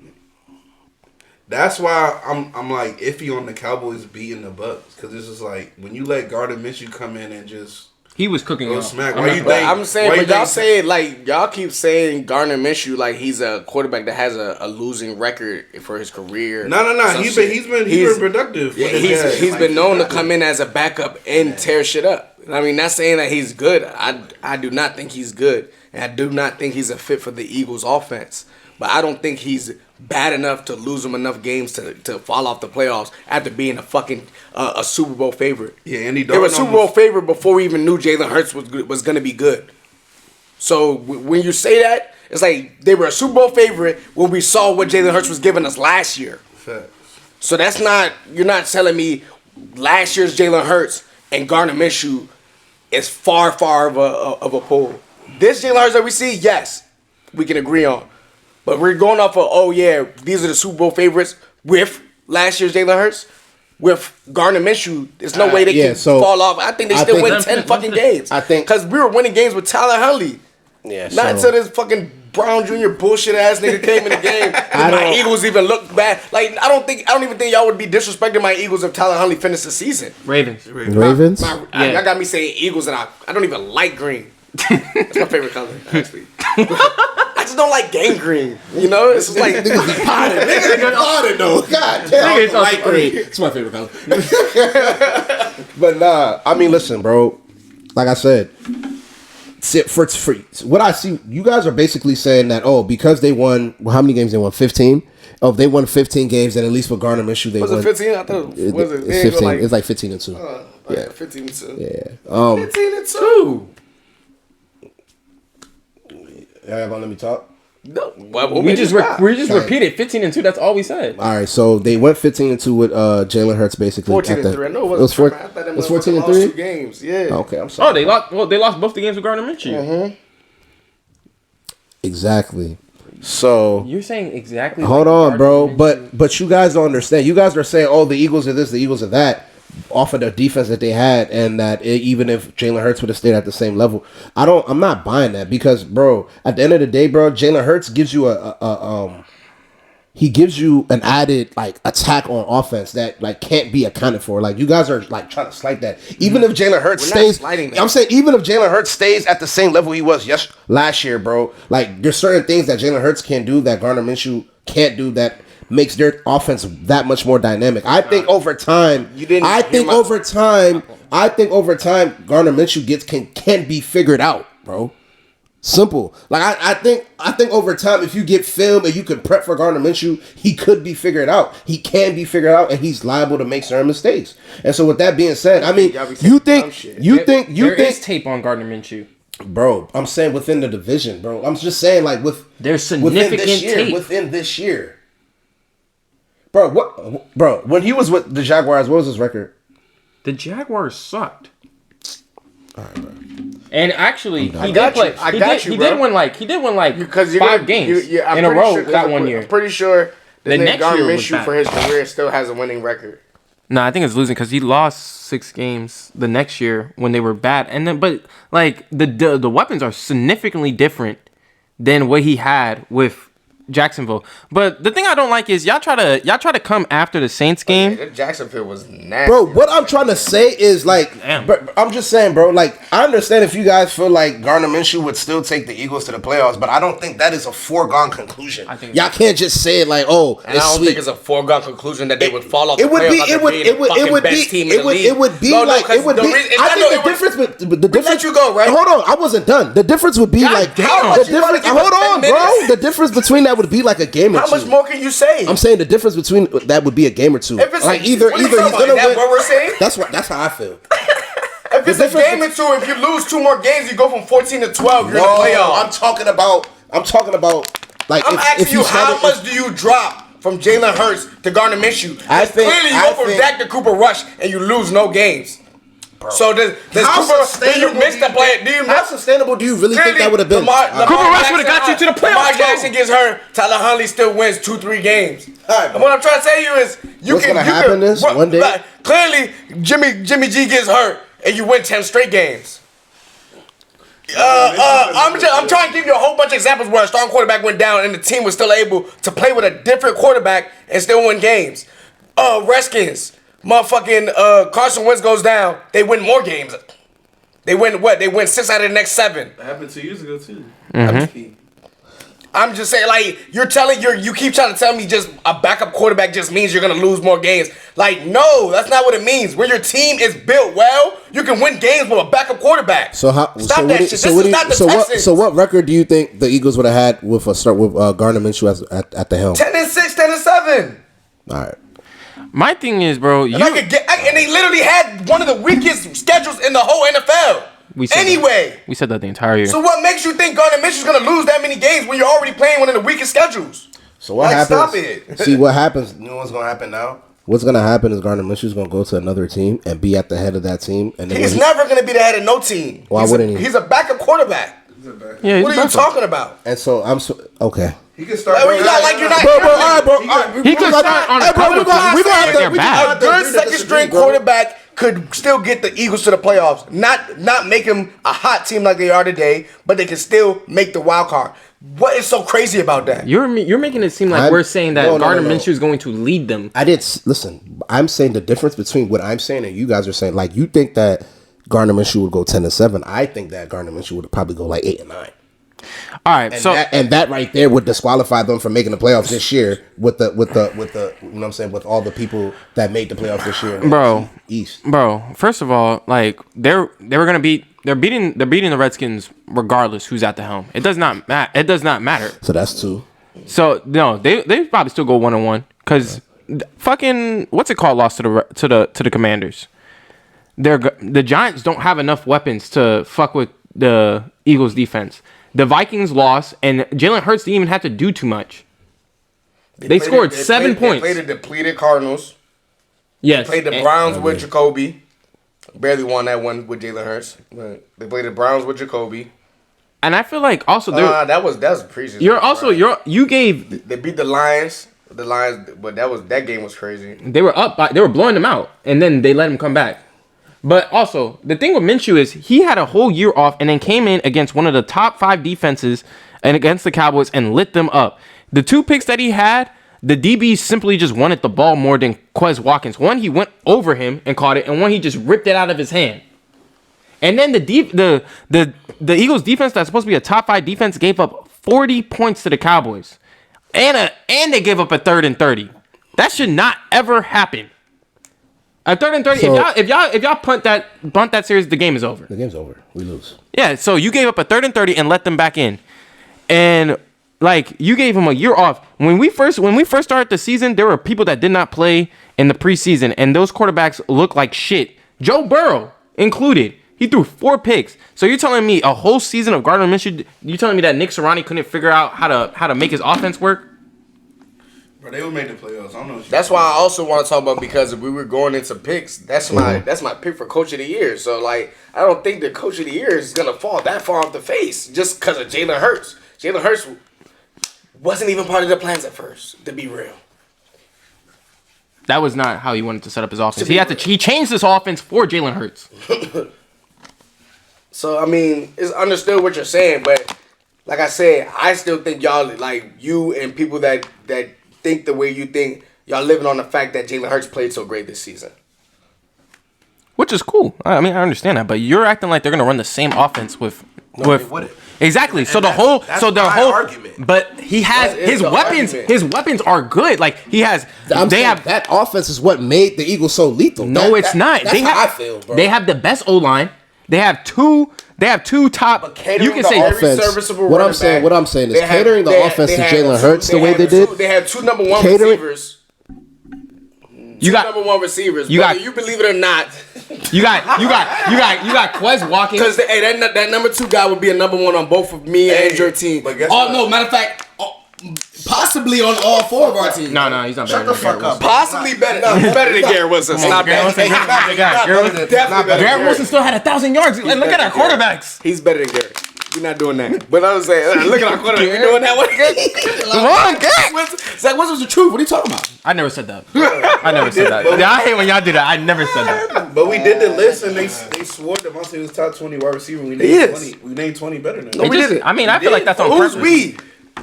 That's why I'm iffy on the Cowboys beating the Bucks because it's just when you let Gardner Minshew come in and just. He was cooking up. Smack. I'm saying, but y'all keep saying Gardner Minshew he's a quarterback that has a losing record for his career. No. He's been productive. Yeah, he's been known to come in as a backup and tear shit up. I mean, not saying that he's good. I do not think he's good, and I do not think he's a fit for the Eagles' offense. But I don't think he's bad enough to lose him enough games to fall off the playoffs after being a Super Bowl favorite. Yeah, Andy Dalton. They were a Super Bowl favorite before we even knew Jalen Hurts was going to be good. So when you say that, it's they were a Super Bowl favorite when we saw what Jalen Hurts was giving us last year. Facts. So you're not telling me last year's Jalen Hurts and Gardner Minshew is far of a pull. This Jalen Hurts that we see, yes. we can agree on. But we're going off of, these are the Super Bowl favorites with last year's Jalen Hurts. With Gardner Minshew, there's no way they can fall off. I think they still win 10 fucking games. I think because we were winning games with Tyler Huntley. Yeah, not until this fucking Brown Jr. bullshit ass nigga came in the game. My Eagles even looked bad. Like I don't even think y'all would be disrespecting my Eagles if Tyler Huntley finished the season. Ravens. Y'all got me saying Eagles, and I don't even like green. That's my favorite color, actually. I just don't like gang green. You know, it's just like niggas be potted. Niggas be potted though. God damn, I don't like green. It's my favorite color. But nah, I mean, listen, bro. Like I said, for what I see, you guys are basically saying that because they won. Well, how many games they won? 15. Oh, if they won 15 games, then at least for Gardner Minshew, they won. Was it 15? I thought it was. It's 15. It's like 15-2. Yeah, 15-2. Yeah. 15-2. Y'all gonna let me talk? No, we just repeated 15-2. That's all we said. All right, so they went 15-2 with Jalen Hurts, basically. 14-3. I know it was 14-3. 2 games. Yeah. Okay, I'm sorry. Oh, they lost. Well, they lost both the games with Gardner Minshew. Mm-hmm. Exactly. So you're saying exactly. Hold on, bro. But you guys don't understand. You guys are saying, the Eagles are this, the Eagles are that, off of the defense that they had, and that even if Jalen Hurts would have stayed at the same level, I'm not buying that because, bro, at the end of the day, bro, Jalen Hurts gives you he gives you an added attack on offense that can't be accounted for. Like you guys are trying to slight that. Even if Jalen Hurts stays, I'm saying even if Jalen Hurts stays at the same level he was last year, bro, there's certain things that Jalen Hurts can't do that Gardner Minshew can't do that makes their offense that much more dynamic. I think over time, Gardner Minshew can be figured out, bro. Simple. I think over time, if you get film and you can prep for Gardner Minshew, he could be figured out. He can be figured out, and he's liable to make certain mistakes. And so, with that being said, I mean, you think there is tape on Gardner Minshew, bro? I'm saying within the division, bro. I'm just saying there's significant tape within this year. Bro, when he was with the Jaguars, what was his record? The Jaguars sucked. All right, bro. And actually, he did win 5 games in a row that one year. I'm pretty sure the next Gardner year was Minshew bad. for his career still has a winning record. No, I think it's losing because he lost 6 games the next year when they were bad. And then, but the weapons are significantly different than what he had with Jacksonville. But the thing I don't like is y'all try to come after the Saints game. Jacksonville was nasty. Bro, what I'm trying to say is I'm just saying, bro, I understand if you guys feel like Gardner Minshew would still take the Eagles to the playoffs, but I don't think that is a foregone conclusion. Y'all can't just say it and I don't think it's a foregone conclusion that they would fall off. It would be the difference. Let you go, right? Hold on, I wasn't done. The difference would be the difference between that would be a game or two. How much more can you say? I'm saying the difference between that would be a game or two. If it's either he's gonna win. What we're saying? That's how I feel. If it's a game or two, if you lose 2 more games, you go from 14 to 12. You're in the playoff. I'm talking about I'm asking you, how much do you drop from Jalen Hurts to Gardner Minshew? Clearly, you go from Dak to Cooper Rush and you lose no games. Bro. So does Cooper? Do you miss the play? How sustainable do you really think that would have been? Cooper Rush would have got you to the playoffs. Lamar Jackson gets hurt. Tyler Huntley still wins 2-3 games. Right, and what I'm trying to tell you is, what's gonna happen is one day. Clearly, Jimmy G gets hurt and you win 10 straight games. I'm trying to give you a whole bunch of examples where a starting quarterback went down and the team was still able to play with a different quarterback and still win games. Redskins. Motherfucking Carson Wentz goes down. They win more games. They win what? They win 6 out of the next 7. That happened 2 years ago too. Mm-hmm. I'm just saying, you keep trying to tell me just a backup quarterback just means you're gonna lose more games. No, that's not what it means. When your team is built well, you can win games with a backup quarterback. So what record do you think the Eagles would have had with Gardner Minshew at the helm? 10-6, 10-7. All right. My thing is, bro, and they literally had one of the weakest schedules in the whole NFL. We said that the entire year. So what makes you think Gardner Minshew's gonna lose that many games when you're already playing one of the weakest schedules? So what happens? Stop it. See what happens. You know what's gonna happen now? What's gonna happen is Gardner Minshew's gonna go to another team and be at the head of that team. And then he's never gonna be the head of no team. Why wouldn't he? He's a backup quarterback. Yeah, what are you talking about? And so okay. He can start. You're not. Bro. He could start on a couple of teams. They're bad. A good second string quarterback could still get the Eagles to the playoffs. Not make them a hot team like they are today, but they can still make the wild card. What is so crazy about that? You're making it seem like we're saying that Gardner Minshew is going to lead them. Listen. I'm saying the difference between what I'm saying and you guys are saying. Like, you think that Gardner Minshew would go 10-7. I think that Gardner Minshew would probably go like 8-9. All right, and that right there would disqualify them from making the playoffs this year with the you know what I'm saying, with all the people that made the playoffs this year in the East. Bro, first of all, like they're beating the Redskins regardless who's at the helm. It does not matter. So that's 2. So no, they probably still go 1-1 because fucking what's it called lost to the Commanders. The Giants don't have enough weapons to fuck with the Eagles defense. The Vikings lost, and Jalen Hurts didn't even have to do too much. They scored 7 points. They played the depleted Cardinals. Yes. They played the Browns with Jacoby. Barely won that one with Jalen Hurts. But they played the Browns with Jacoby. And I feel like also that was preseason. They beat the Lions. But that game was crazy. They were up. They were blowing them out, and then they let them come back. But also, the thing with Minshew is he had a whole year off and then came in against one of the top 5 defenses and against the Cowboys and lit them up. The 2 picks that he had, the DBs simply just wanted the ball more than Quez Watkins. One, he went over him and caught it, and one, he just ripped it out of his hand. And then the Eagles defense that's supposed to be a top 5 defense gave up 40 points to the Cowboys. And they gave up a 3rd and 30. That should not ever happen. A 3rd and 30. So, if y'all bunt that series, the game is over. The game's over. We lose. Yeah. So you gave up a 3rd and 30 and let them back in, and like you gave them a year off. When we first started the season, there were people that did not play in the preseason, and those quarterbacks looked like shit. Joe Burrow included. He threw 4 picks. So you're telling me a whole season of Gardner Minshew? You telling me that Nick Sirianni couldn't figure out how to make his offense work? Bro, they would make the playoffs. I don't know. That's why I also want to talk about, because if we were going into picks, that's my pick for Coach of the Year. So like, I don't think the Coach of the Year is gonna fall that far off the face just because of Jalen Hurts. Jalen Hurts wasn't even part of the plans at first, to be real. That was not how he wanted to set up his offense. He changed this offense for Jalen Hurts. So I mean, it's understood what you're saying, but like I said, I still think y'all, like you and people that think the way you think, y'all living on the fact that Jalen Hurts played so great this season. Which is cool. I mean, I understand that, but you're acting like they're gonna run the same offense with exactly. So the whole argument. But he has his weapons. Argument? His weapons are good. Like he has. That offense is what made the Eagles so lethal. No, it's not. That's how I feel, bro. They have the best O-line. They have two top. You can say offense. What I'm saying is catering the offense to Jalen Hurts the way they did. They have 2 number 1 receivers. You got number 1 receivers. You believe it or not. You got Quez Watkins. Because that number 2 guy would be a number 1 on both of me and your team. No, matter of fact, possibly on all 4 of our teams. No, he's not better. Shut the fuck up. Possibly better. No, he's better than Garrett Wilson. Stop that. Garrett Wilson still had 1,000 yards. Look at our quarterbacks. He's better than Garrett. We're not doing that. But I was saying, look at our quarterback. We're doing that one. Come on, Garrett. Zach, what's the truth? What are you talking about? I never said that. I hate when y'all do that. I never said that. But we did the list and they swore Devontae was top 20 wide receiver. We named 20 better than him. No, we didn't. I mean, I feel like that's on purpose. Who's we?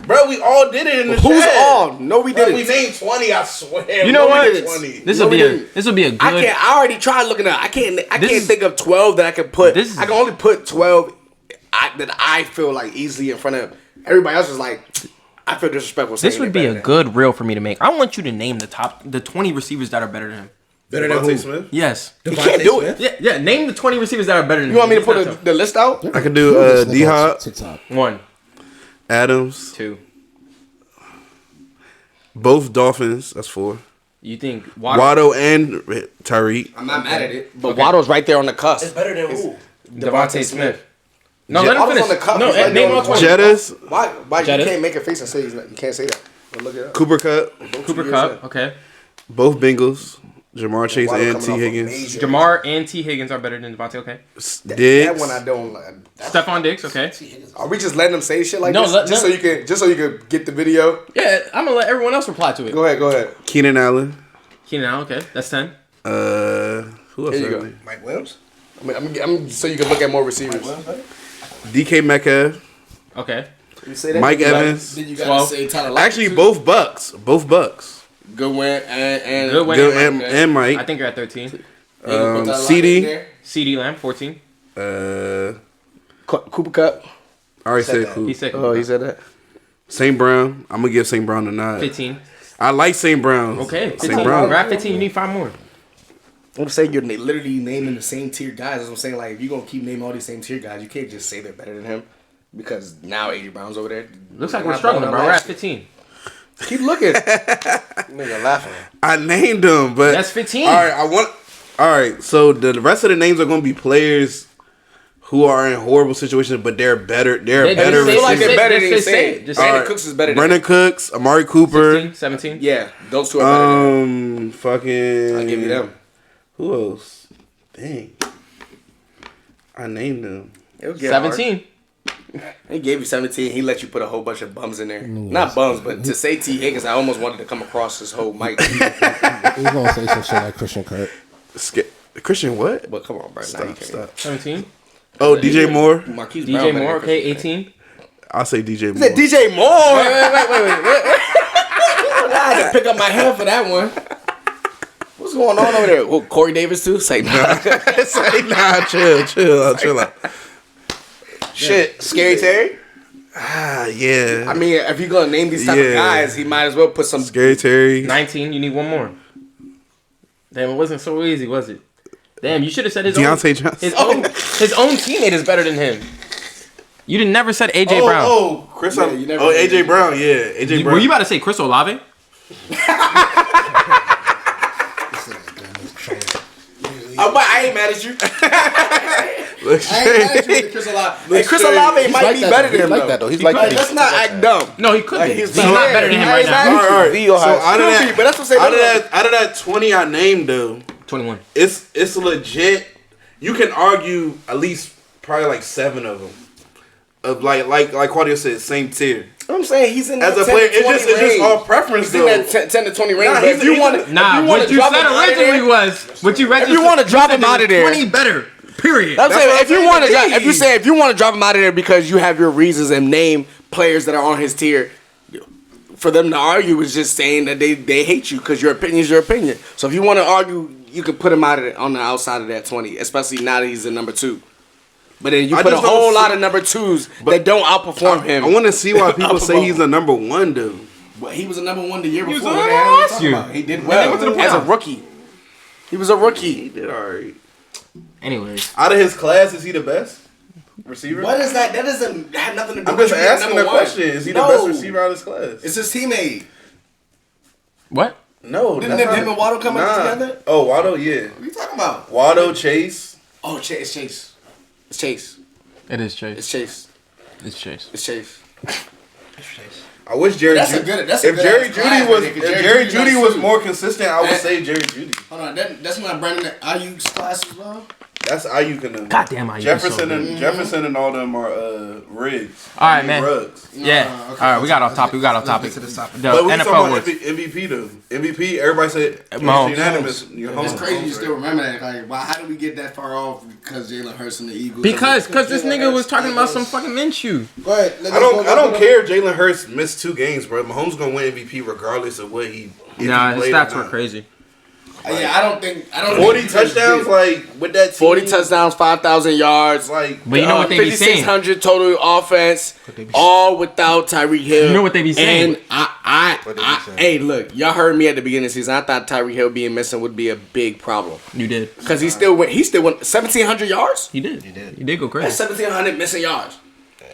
Bro, we all did it in the Who's all? No, we didn't. We named 20, I swear. You know what? This will be a good. I already tried looking up. I can't think of 12 that I can put. I can only put 12 that I feel like easily in front of everybody else. Is like, I feel disrespectful. This would be a good reel for me to make. I want you to name the 20 receivers that are better than him. Better than Devontae Smith? Yes. You can't do it. Yeah. Name the 20 receivers that are better than him. You want me to put the list out? I can do D-Hop. 1. Adams. 2. Both Dolphins. That's 4. You think Waddle and Tyreek? I'm not mad at it. But Waddle's right there on the cusp. It's better than who? Devontae Smith. No, let him finish. On the cusp. No, name all 20. Jettas. Why you can't make a face and say you can't say that? Look it up. Cooper Kupp. Cooper Kupp. Okay. Both Bengals. Jamar Chase and T. Higgins. Jamar and T. Higgins are better than Devontae. Okay. That one I don't like. Stephon Diggs. Okay. Are we just letting them say shit like this? Just so you can get the video? Yeah, I'm gonna let everyone else reply to it. Go ahead. Keenan Allen. Okay. That's 10. Who else? Here you go. Mike Williams. I'm so you can look at more receivers. DK Metcalf. Okay. You say that? Mike Evans. Then you gotta say Tyler Lockett. Actually, both Bucks. Goodwin and and Mike. I think you're at 13. CD. CD Lamb 14. Cooper Cup. I already said Coop. He said. Oh, he said that. St. Brown. I'm gonna give St. Brown a nod. 15. I like St. Brown. Okay. 15. St. Brown. We're at 15. You need 5 more. I'm saying you're literally naming the same tier guys. That's what I'm saying. Like, if you're going to keep naming all these same tier guys, you can't just say they're better than him. Because now A.J. Brown's over there. Looks like we're struggling, bro. We're at 15. Keep looking. Nigga laughing. I named them, but... That's 15. All right, so the rest of the names are going to be players who are in horrible situations, but they're better. They're better receivers. Like they're better than just say it. Brandon Cooks is better than Brandon Cooks, Amari Cooper. 16, 17. Yeah, those two are better than him. Fucking... I'll give you them. Who else? Dang. I named them. 17. He gave you 17. He let you put a whole bunch of bums in there. Not bums, but to say T. Higgins, I almost wanted to come across this whole mic. He's gonna say some shit like Christian Kirk. Christian what? But come on, bro. Stop. 17. Oh, DJ Moore. Marquise DJ Brown Moore, okay, 18. I'll say DJ He Moore. said DJ Moore. Wait. I had to pick up my head for that one. What's going on over there? Well, Corey Davis too? Say nah. Say nah, chill out. Shit, Scary Terry? Yeah. I mean, if you're going to name these type of guys, he might as well put some... Scary Terry. 19, you need one more. Damn, it wasn't so easy, was it? Damn, you should have said Deontay Johnson. His own teammate is better than him. You never said AJ Brown. Chris. AJ Brown. Yeah, AJ Brown. Were you about to say Chris Olave? I ain't mad at you. Chris Olave. Hey, Chris Olave might be better than him, though. He's like that. Let's not act dumb. No, he could be. He's not not better than him right now. All right. So out of that 20 I named, though, 21. It's legit. You can argue at least probably like 7 of them. Of like Claudio said, same tier. I'm saying he's in that as a player. It's just all preference. He's in that 10 to 20 range. If you want to, what you said originally was what you read. If you want to drop him out of there, 20 better. Period. I'm saying if you want to drop him out of there because you have your reasons and name players that are on his tier, for them to argue is just saying that they hate you because your opinion is your opinion. So if you want to argue, you can put him out of on the outside of that 20, especially now that he's in number 2. But then you put a whole lot of number 2s that don't outperform him. I want to see why people say he's a number 1, dude. Well, he was a number 1 the year before. Last year. He did well as a rookie. He was a rookie. He did all right. Anyways, out of his class, is he the best receiver? What is that? That doesn't have nothing to do I'm with just asking the question. Is he the best receiver out of his class? It's his teammate. What? No. Didn't him and Waddle come up together? Oh, Waddle, yeah. What are you talking about? Waddle, Chase. Oh, Chase. It's Chase. It is Chase. It's Chase. It's Chase. It's Chase. I wish Jerry Judy. If Jerry Judy was more consistent, I would say Jerry Judy. Hold on, that's not Brandon Ayuk's class as well. That's Ayuk and them. Goddamn Ayuk. Jefferson and all them are Riggs. All right, man. Rugs. Yeah. Okay. All right, we got off topic. The but we NFL talking was about MVP though. MVP. Everybody said Mahomes. Unanimous. It's crazy you still remember that. Like, why? How did we get that far off? Because Jalen Hurts and the Eagles. Because this nigga was talking about some fucking Minshew. Go ahead. I don't care if Jalen Hurts missed 2 games, bro. Mahomes gonna win MVP regardless of what he. Nah, his stats were crazy. Yeah, I don't think 40 touchdowns, like with that team. 40 touchdowns, 5,000 yards, but you know what they be saying? 5,600 total offense, all without Tyreek Hill. You know what they be saying? And hey, look, y'all heard me at the beginning of the season. I thought Tyreek Hill being missing would be a big problem. You did, because he still went 1,700 yards. He did go crazy. That's 1,700 missing yards,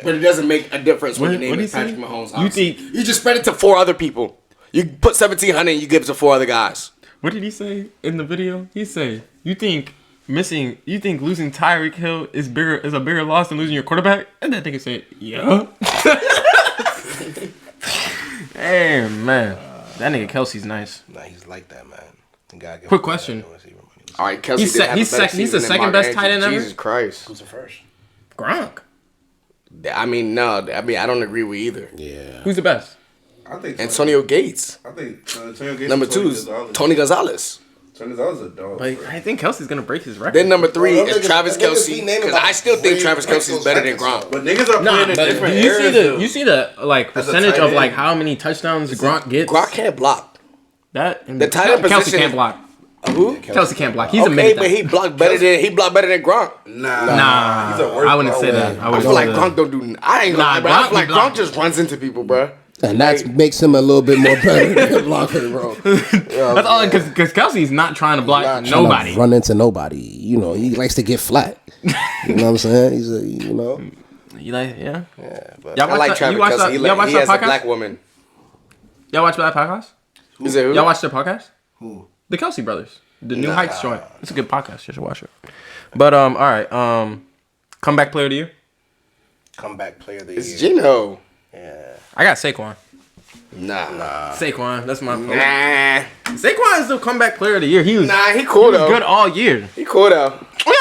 but it doesn't make a difference when you name it Patrick Mahomes. You just spread it to 4 other people. You put 1,700 and you give it to 4 other guys. What did he say in the video? He said, "You think losing Tyreek Hill is a bigger loss than losing your quarterback?" And that nigga said, "Yeah." Hey man, that nigga Kelsey's nice. Nah, he's like that, man. Quick question. All right, Kelsey. He's the second best tight end ever. Jesus Christ. Who's the first? Gronk. I mean, no. I mean, I don't agree with either. Yeah. Who's the best? I think Antonio Gates. I think Antonio Gates. Number 2 is Tony Gonzalez. Tony Gonzalez is a dog. Like, I think Kelsey's gonna break his record. Then number 3 is Travis Kelsey, because I still think Travis Kelsey is better than Gronk. But niggas are playing in different areas. You see the like percentage of like how many touchdowns Gronk gets? Gronk can't block. The tight end Kelsey position can't block. Who? Kelsey can't block. He's okay, but he blocked better than Gronk. Nah. He's a worse I wouldn't say that. I feel like Gronk don't do. I ain't gonna lie, bro. I feel like Gronk just runs into people, bro. And that makes him a little bit more better than blocking, bro. That's all because Kelsey's not trying to block nobody. Run into nobody. You know, he likes to get flat. You know what I'm saying? He's a, you know. You like, yeah. But I like Travis Kelsey. He has a black woman. Y'all watch that podcast? Is it who? Y'all watch their podcast? Who? The Kelsey brothers. The New Heights joint. It's a good podcast. You should watch it. But all right. Comeback player of the year. Comeback player of the year. It's Gino. Yeah. I got Saquon. Nah. Saquon. That's my vote. Nah. Saquon is the comeback player of the year. He was He cool though. good all year. He cool though. Bro.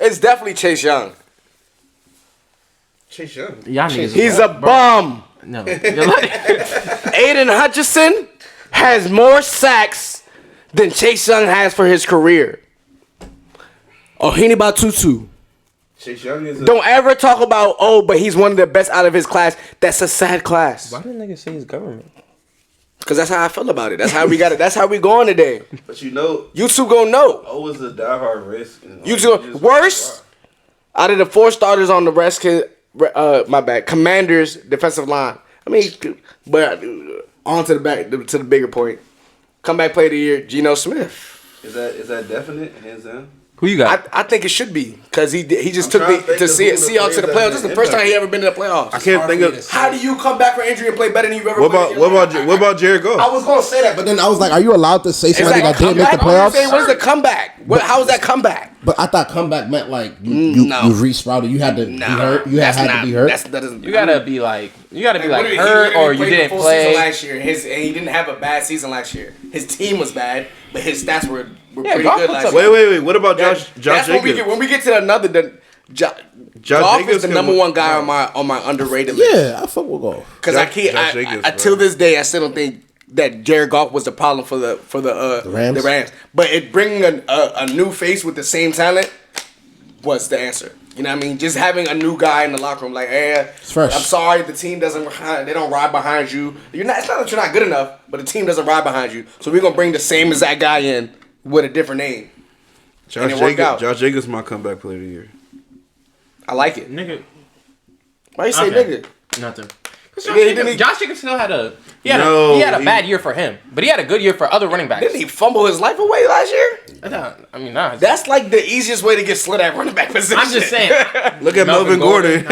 It's definitely Chase Young. Chase Young. Y'all niggas. He's a bum. No. Aiden Hutchinson has more sacks than Chase Young has for his career. Ohini Batutu. Chase Young is. Don't ever talk about but he's one of the best out of his class. That's a sad class. Why didn't niggas say his government? Because that's how I feel about it. That's how we got it. That's how we going today. But you know, You two gonna know. O is a diehard risk. You two worst out of the 4 starters on the rest. My bad. Commanders defensive line. I mean, but on to the bigger point. Comeback player of the year, Geno Smith. Is that definite? Hands down. Who you got? I think it should be because he just took the Seahawks to the playoffs. This is the first time he ever been to the playoffs. I can't think of. How do you come back from injury and play better than you ever? What about Jared Goff? I was gonna say that, but then I was like, "Are you allowed to say somebody that didn't make the playoffs?" What's the comeback? How is that comeback? But I thought comeback meant like you resprouted. You had to be hurt. You had to be hurt. That doesn't. You gotta be like hurt or you didn't play last year. And he didn't have a bad season last year. His team was bad, but his stats were pretty good last year. Wait. What about Josh Jacobs? When we get to another, Josh Goff is the number 1 guy on my underrated list. Yeah, I fuck with Goff. Because until this day, I still don't think that Jared Goff was the problem for the Rams. But bringing a new face with the same talent was the answer. You know what I mean? Just having a new guy in the locker room, like, it's fresh. I'm sorry, the team they don't ride behind you. It's not that you're not good enough, but the team doesn't ride behind you. So we're gonna bring the same exact guy in with a different name. Josh Jacobs is my comeback player of the year. I like it. Nigga. Why you say nigga? Nothing. Josh Jacobs still had a bad year for him, but he had a good year for other running backs. Didn't he fumble his life away last year? Nah. That's like the easiest way to get slid at running back position. I'm just saying. Look at Melvin Gordon.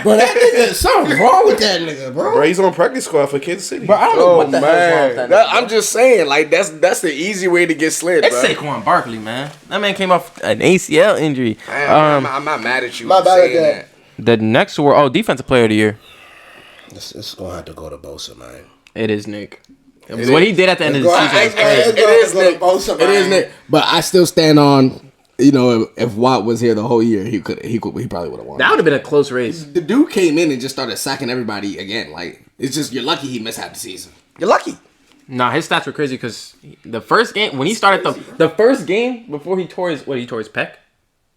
Bro, that nigga, something's wrong with that nigga, bro. He's on practice squad for Kansas City. Bro, I don't know what the hell's wrong with that nigga. I'm just saying, like that's the easy way to get slid. It's bro. Saquon Barkley, man. That man came off an ACL injury. I'm not mad at you. My bad at that. The next award, defensive player of the year. It's gonna have to go to Bosa, man. It is Nick. What he did at the end of the season was crazy. It is Nick. But I still stand on, if Watt was here the whole year, he probably would have won. That would have been a close race. The dude came in and just started sacking everybody again. Like, it's just, you're lucky he missed half the season. You're lucky. Nah, his stats were crazy because the first game, when he started the first game before he tore his pec?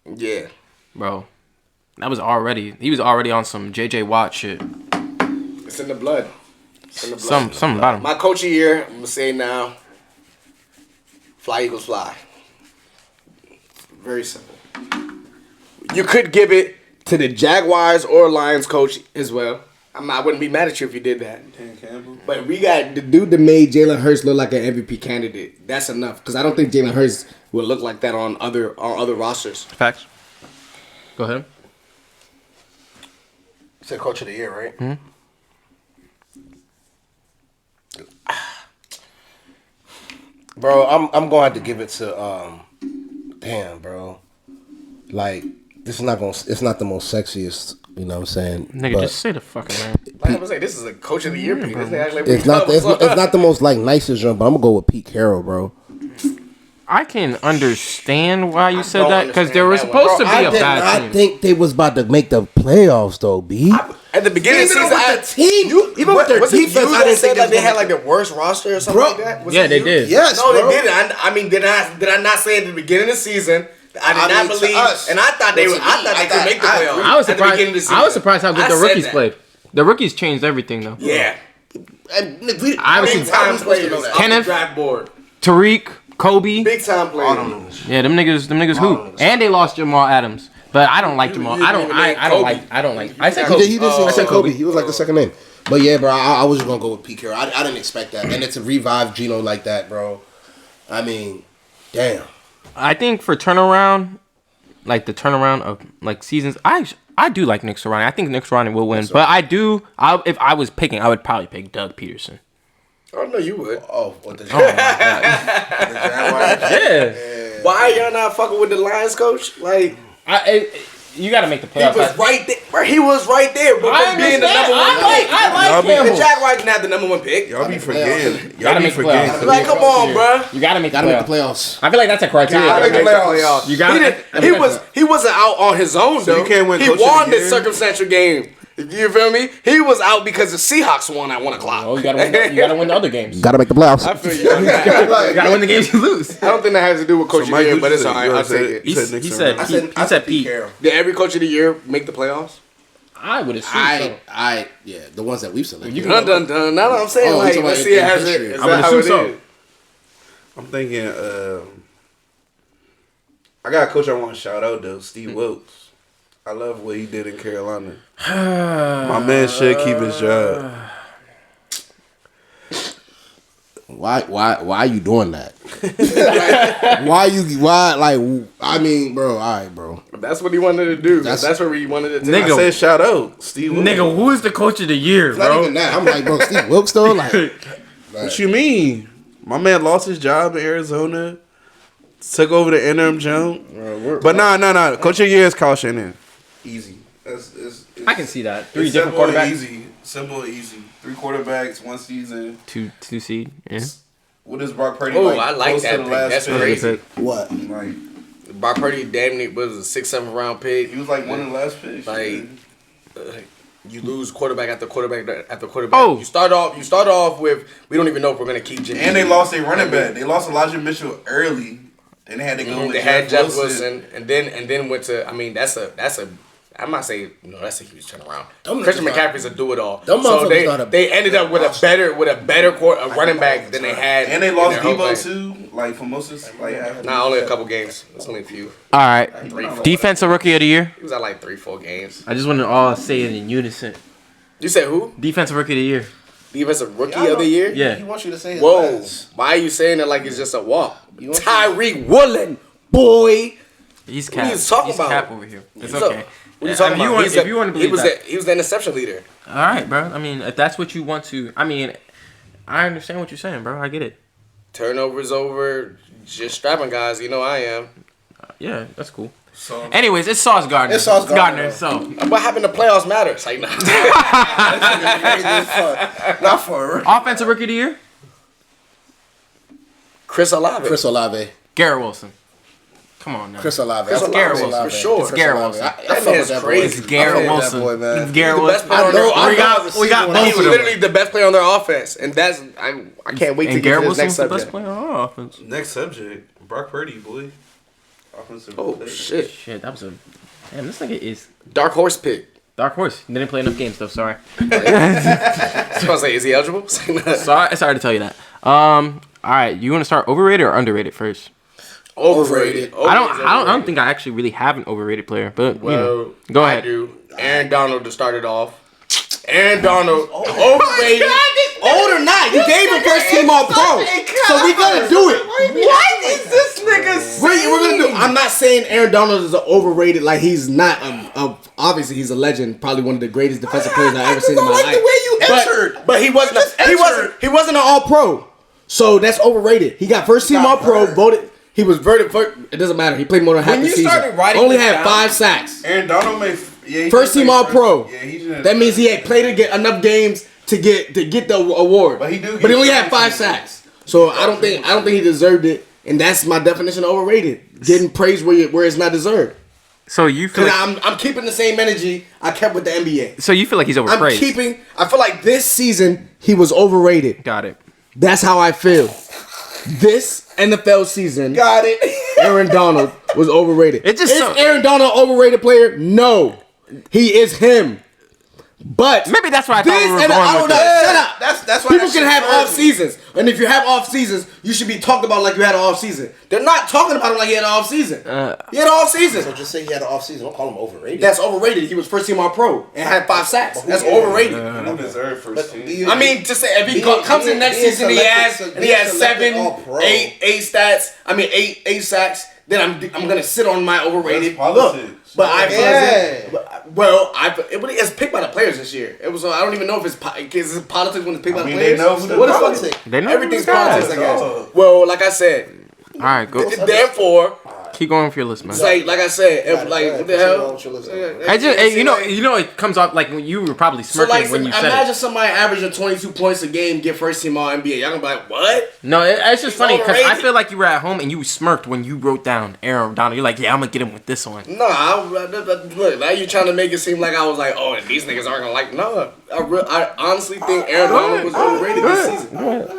Yeah. Bro, he was already on some JJ Watt shit. It's in the blood. Something about him. My coach of the year, I'm going to say it now. Fly, Eagles, fly. Very simple. You could give it to the Jaguars or Lions coach as well. I wouldn't be mad at you if you did that. But we got the dude that made Jalen Hurts look like an MVP candidate. That's enough. Because I don't think Jalen Hurts would look like that on other rosters. Facts. Go ahead. You said coach of the year, right? Mm-hmm. Bro, I'm gonna have to give it to damn, bro. Like, it's not the most sexiest, you know what I'm saying? Nigga, just say the fucking name. Like I was saying, this is a coach of the year pick. It's not the most like nicest jump, but I'm gonna go with Pete Carroll, bro. I can understand why you said that because there was supposed to be a bad team. I think they was about to make the playoffs though, B. At the beginning of the season, even with their defense, I didn't think they had like the worst roster or something like that. Yeah, they did. Yes, no, they didn't. I mean, did I not say at the beginning of the season? I did not believe, and I thought they could make the playoffs. I was surprised. I was surprised how good the rookies played. The rookies changed everything though. Yeah, I was big time players. Kenneth, Draft board. Tariq, Kobe, big time players. Yeah, them niggas hoop, and they lost Jamal Adams. But I don't like Jamal. I don't like. I said Kobe. He did say Kobe. He was like the second name. But yeah, bro, I was just gonna go with Pete Carroll. I didn't expect that, and to revive Geno like that, bro. I mean, damn. I think for turnaround, like the turnaround of like seasons, I do like Nick Sirianni. I think Nick Sirianni will win, but if I was picking, I would probably pick Doug Peterson. Oh no, you would. Oh, what the Jaguars? Yeah. Why y'all not fucking with the Lions coach? Like, you got to make the playoffs. He was right there. Bro, he was right there. But being the number one pick. I like him. The Jaguars didn't have the number one pick. Y'all be forgetting. Y'all be forgetting. Like, come on, bro. You got to make the playoffs. I feel like that's a criteria. Gotta make the playoffs. You got. He wasn't out on his own though. You can't win. He won the circumstantial game. You feel me? He was out because the Seahawks won at 1 o'clock. Oh, you gotta win the other games. Gotta make the playoffs. I feel you. You gotta win the games you lose. I don't think that has to do with coach of the year, but it's alright. I'll take it. He said Pete. Did every coach of the year make the playoffs? I would assume so. Yeah, the ones that we've selected. Done. Now that I'm saying, like, let's see it has it. Is that how it is? I'm thinking. I got a coach I want to shout out though, Steve Wilkes. I love what he did in Carolina. My man should keep his job. Why are you doing that? I mean, bro, all right, bro. That's what he wanted to do. That's what he wanted to do. Nigga, I said shout out, Steve Wilkes. Nigga, who is the coach of the year, It's bro? not even that. I'm like, bro, Steve Wilkes though? Like, what you mean? My man lost his job in Arizona, took over the interim jump. But nah. Coach of the year is Kyle Shanahan. Easy. I can see that. 3 different quarterbacks. Simple and easy. 3 quarterbacks, 1 season. 2 seed. Yeah. What is Brock Purdy? Oh, I like that pick. That's crazy. what? Like, Brock Purdy damn near was a 6th, 7th round pick. he was like one of the last picks. Like, you lose quarterback after quarterback after quarterback. Oh. You start off with, we don't even know if we're gonna keep Jimmy. And they lost their running back. They lost Elijah Mitchell early. Then they had to go with Jeff Wilson, and then went to. I mean, that's a. I'm not saying that's a huge turnaround. Christian McCaffrey's a do-it-all. So they ended up with a better running back than they had. And they lost Debo too. Like for most of only a couple games. It's only a few. All right. Defensive rookie of the year. He was at like 3-4 games. I just want to all say it in unison. You said who? Defensive rookie of the year. Defensive rookie of the year? Yeah. He wants you to say his Whoa. last. Why are you saying it like it's just a walk? Tyreek Woolen, boy. He's cap. What are you talking He's about? cap over here. It's okay. What are you talking about? If you want to believe that. He was the interception leader. All right, bro. I mean, if that's what you want to. I mean, I understand what you're saying, bro. I get it. Turnovers over, just strapping guys. You know I am. Yeah, that's cool. So, anyways, it's Sauce Gardner. It's Sauce Gardner. So, what happened to playoffs matters? Like, Not for offensive rookie of the year. Chris Olave. Garrett Wilson. Come on now. Chris Olave. Chris Olave, Garrett Wilson. for sure. It's Garrett Wilson. I fuck with that boy. It's Garrett Wilson. It's Garrett Wilson. We got both He's of them. literally the best player on their offense, and that's I can't wait to get to this next the best subject. player on our offense. Next subject, Brock Purdy, boy. Offensive. Oh shit! Shit, that was a. Damn, this nigga is Dark horse pick. dark horse. He didn't play enough games though. Sorry. So I was like, is he eligible? Sorry to tell you that. All right, you want to start overrated or underrated first? Overrated. I don't think I actually really have an overrated player, but go ahead. I do. Aaron Donald to start it off. Aaron Donald overrated. Old or not, you gave him first team all pro, so we gonna do it. What is this nigga saying? We're gonna do. I'm not saying Aaron Donald is overrated. Like he's not. Obviously he's a legend. Probably one of the greatest defensive players I've ever seen in my life. The way you entered, but he wasn't. He wasn't an all pro. So that's overrated. He got first team all pro. Voted. He was voted for. It doesn't matter. He played more than half the season. Only had 5 sacks. Aaron Donald made First team All Pro. That means he had played enough games to get the award. But he only had 5 sacks. So I don't think he deserved it. And that's my definition of overrated. Getting praised where it's not deserved. So you feel like I'm keeping the same energy I kept with the NBA. So you feel like he's overpraised. I feel like this season he was overrated. Got it. That's how I feel. This NFL season, got it. Aaron Donald was overrated. Is Aaron Donald an overrated player? No. He is him. But maybe that's why I thought we were going with that. Shut up. That's why people can have off seasons, and if you have off seasons, you should be talked about like you had an off season. They're not talking about him like he had an off season. He had an off season. So just say he had an off season. Don't call him overrated. That's overrated. He was first team All Pro and had 5 sacks. That's overrated. He deserved first team. I mean, to say if he comes in next season, he has 7, 8 stats. I mean, 8 sacks. Then I'm gonna sit on my overrated. Look. But it's picked by the players this year. It was. I don't even know if it's politics when it's picked by the players. They know who the politics. They know everything's politics, I guess. Well, like I said. All right, go. Therefore, keep going with your list, man. Like I said, what the hell? I just, you know, it comes off like when you were probably smirking when you said it. Imagine somebody averaging 22 points a game, get first team All NBA. Y'all gonna be like, what? No, it's just funny because I feel like you were at home and you smirked when you wrote down Aaron Donald. You're like, yeah, I'm gonna get him with this one. No, look, now you're trying to make it seem like I was like, oh, these niggas aren't gonna like. No, I honestly think Aaron Donald was overrated this season.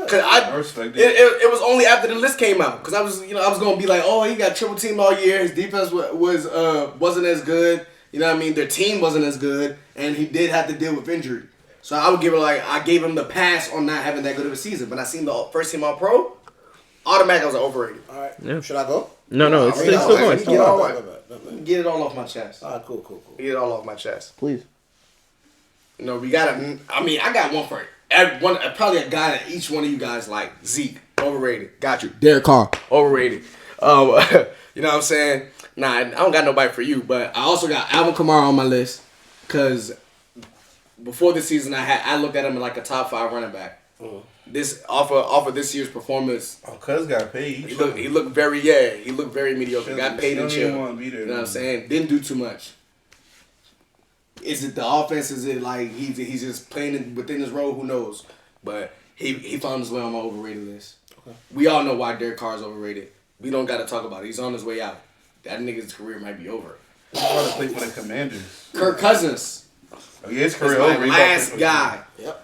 Cause it was only after the list came out because I was gonna be like, oh, he got triple team all year. His defense wasn't as good. You know what I mean? Their team wasn't as good, and he did have to deal with injury. So I would give it I gave him the pass on not having that good of a season. But I seen the first team All Pro, automatically I was overrated. All right, yeah. Should I go? No, it's still going. Get it all off my chest. All right, cool. Get it all off my chest, please. No, we gotta. I mean, I got one for everyone. Probably a guy that each one of you guys like. Zeke, overrated. Got you. Derek Carr, overrated. You know what I'm saying? Nah, I don't got nobody for you, but I also got Alvin Kamara on my list because before this season, I looked at him like a top 5 running back. This off of this year's performance. Oh, cuz got paid. He looked very mediocre. Got paid and chill. You know what I'm saying? Didn't do too much. Is it the offense? Is it like he's just playing within his role? Who knows? But he found his way on my overrated list. Okay. We all know why Derek Carr is overrated. We don't got to talk about it. He's on his way out. That nigga's career might be over. He's going to play for the Commanders. Kirk Cousins. Oh, yeah, his career over. Last guy. Yep.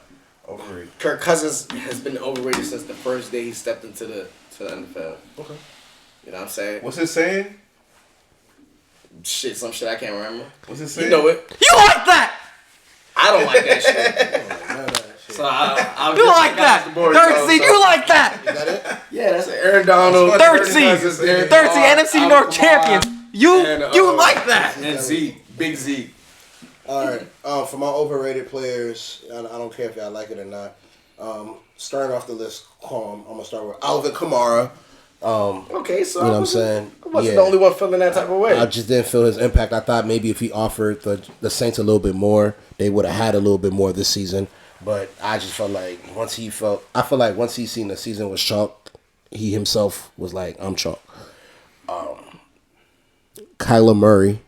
Overrated. Kirk Cousins has been overrated since the first day he stepped into the NFL. Okay. You know what I'm saying? What's it saying? Some shit I can't remember. What's it saying? You know it. You like that? I don't like that shit. So I'll you like that? Third seed, you like that? Is that it? Yeah, that's Aaron Donald. Third seed NFC North champion. You like that? And Zeke, big Zeke. All right. For my overrated players, I don't care if y'all like it or not. Starting off the list, I'm gonna start with Alvin Kamara. Okay, so you know what I'm saying? I wasn't the only one feeling that type of way. I just didn't feel his impact. I thought maybe if he offered the Saints a little bit more, they would have had a little bit more this season. But I just felt like once he seen the season was chalk, he himself was like, I'm chalk. Kyler Murray.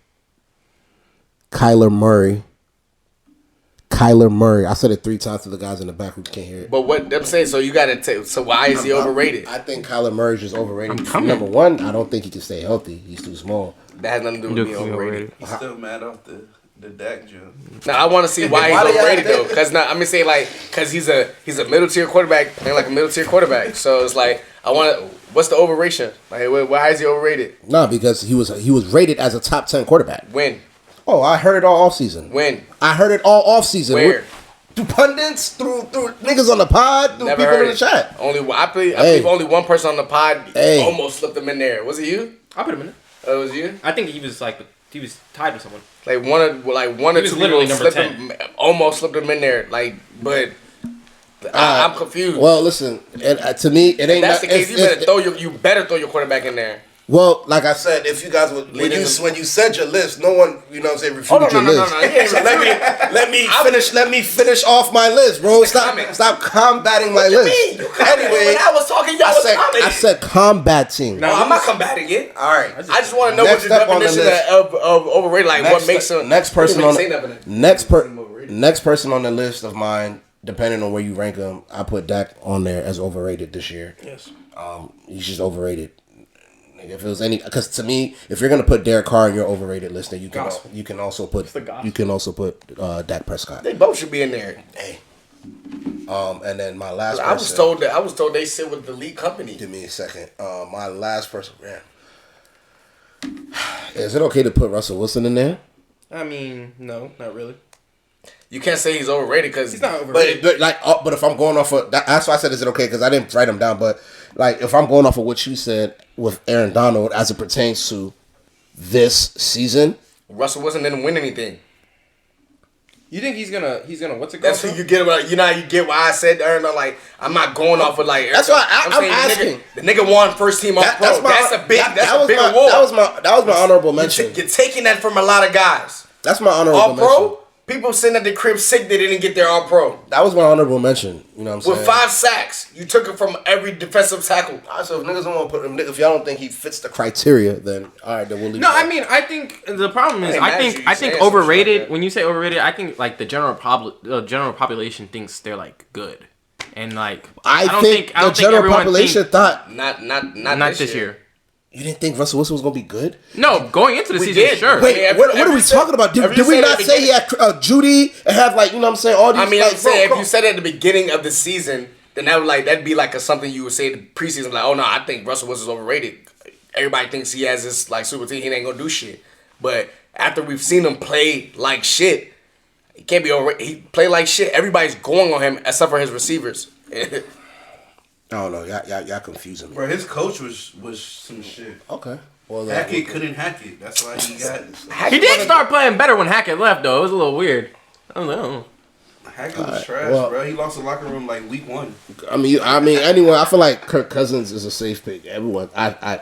I said it 3 times to the guys in the back who can't hear it. But what I'm saying, so you got to take. So why is he overrated? I think Kyler Murray's just overrated. Number one, I don't think he can stay healthy. He's too small. That has nothing to do with being overrated. He's still mad off the Dak joke. Now I want to see why he's overrated though, because he's a middle tier quarterback playing like a middle tier quarterback. So it's like what's the overration? Like why is he overrated? No, because he was rated as a top 10 quarterback. When? Oh, I heard it all offseason. When? I heard it all offseason. Where? Through pundits, through niggas on the pod, through people in the chat. I believe only one person on the pod almost slipped him in there. Was it you? I put him in there. Oh, it was you? I think he was tied with someone. Like one or two literally number 10. Almost slipped him in there. I'm confused. Well, listen, to me, it ain't. If that's the case, you better throw your quarterback in there. Well, like I said, if you guys would, when you said your list, no one, refuted your list. No. So let me finish off my list, bro. Stop combating my list. Anyway, when I was talking, y'all was commenting. I said combating. No, I'm not combating it. All right. I just want to know what your definition of overrated, like what makes a next person on the list of mine, depending on where you rank him, I put Dak on there as overrated this year. Yes. He's just overrated. If it was because to me, if you're gonna put Derek Carr in your overrated list, then you can also put Dak Prescott. They both should be in there. Hey. And then my last. I was told they sit with the lead company. Give me a second. My last person. Man. Is it okay to put Russell Wilson in there? I mean, no, not really. You can't say he's overrated because he's not overrated. But if I'm going off of that's why I said is it okay because I didn't write him down. But like if I'm going off of what you said with Aaron Donald as it pertains to this season, Russell Wilson didn't win anything. You think he's gonna what's it called? That's what you get about you get why I said Aaron Donald, like I'm not going off of like that's why I'm asking. The nigga won first team all pro. That's a big award. That was my honorable mention. You're taking that from a lot of guys. That's my honorable mention. All pro. People sitting at the crib sick they didn't get their all pro. That was my honorable mention. You know what I'm saying? With 5 sacks, you took it from every defensive tackle. So if niggas don't want to put him, if y'all don't think he fits the criteria, then all right, then we'll leave. No, I mean, I think the problem is, I think overrated. When you say overrated, I think like the general population thinks they're like good, and like I don't think the general population thought not this year. You didn't think Russell Wilson was going to be good? No, going into the season, sure. Wait, what are we talking about? Did we not say he had Judy and have like, you know what I'm saying, all these... I mean, I'm saying if you said it at the beginning of the season, then that'd be like something you would say in the preseason, like, oh no, I think Russell Wilson's overrated. Everybody thinks he has this like super team, he ain't going to do shit. But after we've seen him play like shit, he can't be overrated. He played like shit. Everybody's going on him except for his receivers. I don't know. Y'all confusing me. Bro, his coach was some shit. Okay. Well, Hackett couldn't hack it. That's why he got it. He did start playing better when Hackett left, though. It was a little weird. I don't know. Hackett was trash, bro. He lost the locker room like week 1. I mean, anyway, I feel like Kirk Cousins is a safe pick. Everyone, I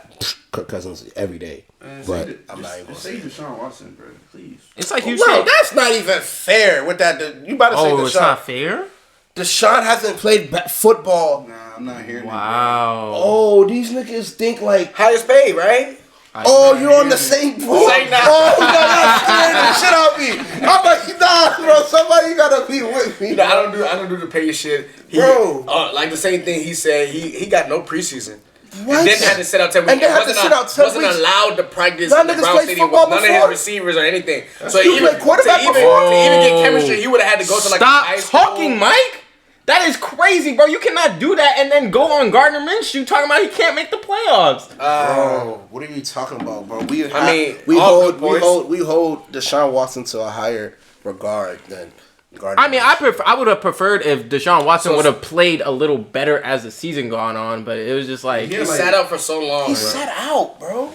Kirk Cousins every day. But I'm not even say Deshaun Watson, bro. Please. It's like you said. That's not even fair. With that, you about to say Deshaun? Oh, it's not fair. Deshaun hasn't played football. Nah, I'm not hearing wow. Oh, these niggas think like highest paid, right? You're on the same boat. Oh, you're shit out me. I'm like, nah, bro. Somebody gotta be with me. No, I don't do the pay shit, bro. Like the same thing he said. He got no preseason. What? And then had to sit out 10 weeks. And then had to sit out 10 weeks. Wasn't allowed to practice None in the Brown Stadium with none of his receivers or anything. So even quarterback to even get chemistry, he would have had to go to like Stop talking, Mike. That is crazy, bro. You cannot do that and then go on Gardner Minshew talking about he can't make the playoffs. Bro, what are you talking about, bro? We hold Deshaun Watson to a higher regard than Gardner. I mean, I would have preferred if Deshaun Watson would have played a little better as the season gone on, but it was just like he sat out for so long. He sat out, bro.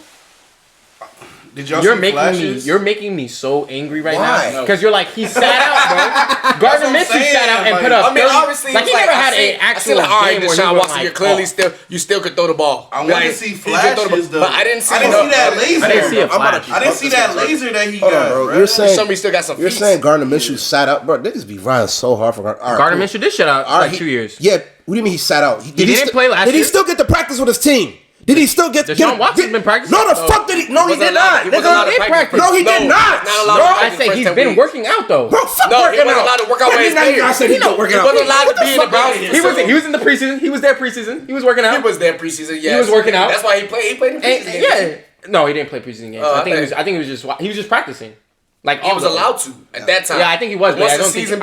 Did y'all You're making me so angry right now because you're like he sat out, bro. Gardner Minshew sat out and put up. I mean, obviously, like he never had an actual game where Deshaun Watson, you're clearly still could throw the ball. I want to see flashes though. But I didn't see that laser. I didn't see a flash. I didn't see that laser that he got, bro. Somebody still got some. You're saying Gardner Minshew sat out, bro? Niggas be running so hard for Gardner. Gardner Minshew did shut out like 2 years. Yeah. What do you mean he sat out? He didn't play last year. Did he still get to practice with his team? Did he still get? Deshaun Watson's been practicing. No, the fuck did he? No, he did not. He wasn't allowed to practice. No, he did not. I say he's been working out though. Bro, fuck working out. He wasn't allowed to work out with his players. I said he not working out. He wasn't allowed to be in the Browns. He was in the preseason. He was there preseason. He was working out. He was there preseason. Yeah, he was working out. That's why he played. He played in preseason. Yeah. No, he didn't play preseason games. I think he was just practicing. Like he was allowed to at that time. Yeah, I think he was. But I don't think he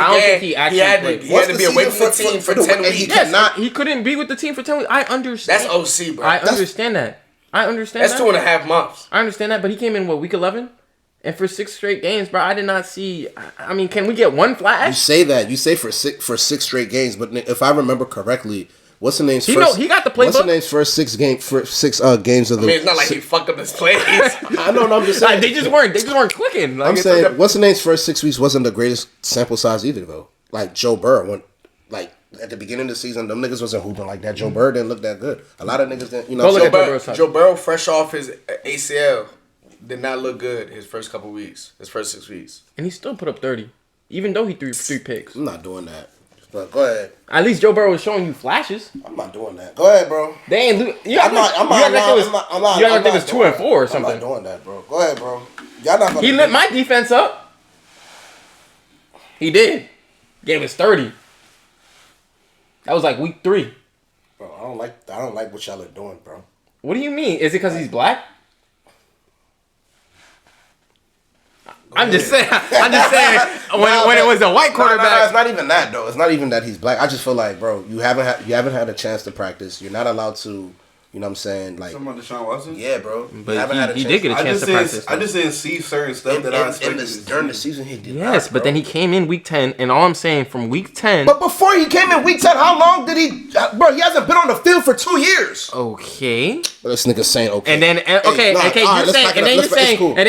actually played. He had to be away from the team for 10 weeks. Yes, he couldn't be with the team for 10 weeks. I understand. That's OC, bro. I understand that. That's 2.5 months. I understand that, but he came in week 11, and for 6 straight games, bro. I did not see. I mean, can we get one flash? You say that. You say for 6 straight games, but if I remember correctly, what's the name's he got the playbook. What's the name's first 6 games of the? I mean, it's not like he fucked up his plays. I know. I'm just saying they just weren't clicking. I'm saying what's the name's first 6 weeks wasn't the greatest sample size either, though. Like Joe Burrow went like at the beginning of the season, them niggas wasn't hooping like that. Joe Burrow didn't look that good. A lot of niggas didn't, you know. Joe Burrow, fresh off his ACL, did not look good his first 6 weeks. And he still put up 30, even though he threw 3 picks. I'm not doing that. But go ahead. At least Joe Burrow was showing you flashes. I'm not doing that. Go ahead, bro. They ain't lose. You act like it was 2 and 4 or something. I'm not doing that, bro. Go ahead, bro. Y'all not gonna He lit my defense up. He did. Gave us 30. That was like week 3. Bro, I don't like what y'all are doing, bro. What do you mean? Is it because he's black? I'm just saying. When it was a white quarterback. No, it's not even that though. It's not even that he's black. I just feel like, bro, you haven't had a chance to practice. You're not allowed to. You know what I'm saying? Like talking about Deshaun Watson? Yeah, bro. But he did get a chance to practice. I just didn't see certain stuff that I expected. During the season, he did. Yes, but then he came in week 10, and all I'm saying from week 10. But before he came in week 10, how long did he? Bro, he hasn't been on the field for 2 years. Okay. This nigga's saying okay. And then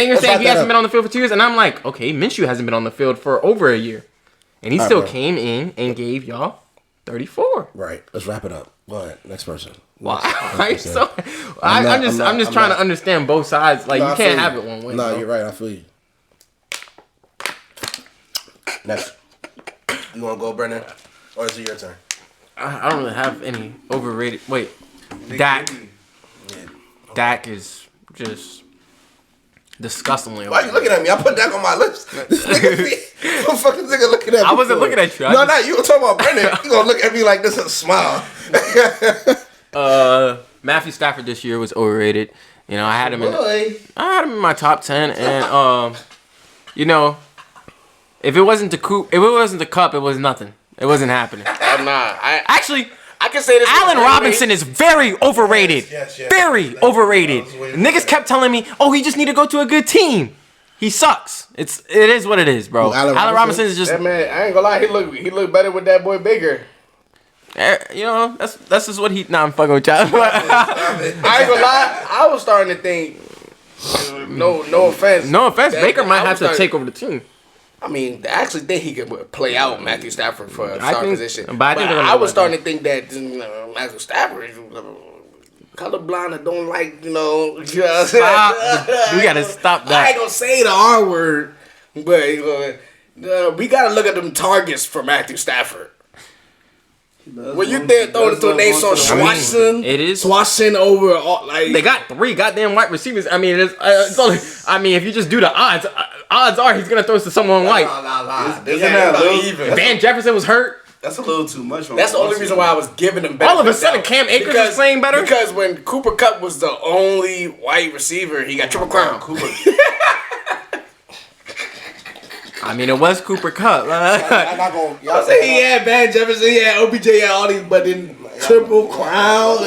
you're saying he hasn't been on the field for 2 years, and I'm like, okay, Minshew hasn't been on the field for over a year, and he still came in and gave y'all 34. Right. Let's wrap it up. Go ahead. Next person. Why? So, I'm just trying to understand both sides. Like, you can't have it one way. No, you're right. I feel you. Next. You want to go, Brendan? Or is it your turn? I don't really have any overrated. Wait. Dak. Yeah. Dak is just disgustingly Why are you looking at me? I put Dak on my lips. This fucking nigga looking at me. I wasn't looking at you. No, you were talking about Brendan. You gonna look at me like this and smile. Matthew Stafford this year was overrated. You know, I had him in my top 10, and you know, if it wasn't the Cup, it was nothing. It wasn't happening. I can say this. Allen Robinson is very overrated. Yes. Very overrated. Niggas kept telling me, "Oh, he just need to go to a good team." He sucks. It is what it is, bro. Allen Robinson is just. That man, I ain't gonna lie. He look better with that boy Baker. You know, that's just what he. Nah, I'm fucking with y'all. I ain't gonna lie. I was starting to think. No offense. No offense. Baker might have to take over the team. I mean, I actually think he could play out Matthew Stafford for a starting position. But I was starting to think that Matthew Stafford is colorblind and don't like, Stop. We gotta stop that. I ain't gonna say the R word, but we gotta look at them targets for Matthew Stafford. When you there throwing to a name on Swatson, it is Swatson over all, like they got 3 goddamn white receivers. I mean, it's only. I mean, if you just do the odds are he's gonna throw to someone white. Isn't that even? Van Jefferson was hurt. That's a little too much. That's the only reason why I was giving him better. All of a sudden, Cam Akers was playing better. Because when Cooper Kupp was the only white receiver, he got triple crown. I mean, it was Cooper Kupp. I'm not gonna. Y'all say he had Van Jefferson, he had OBJ, he had all these, but then triple crown.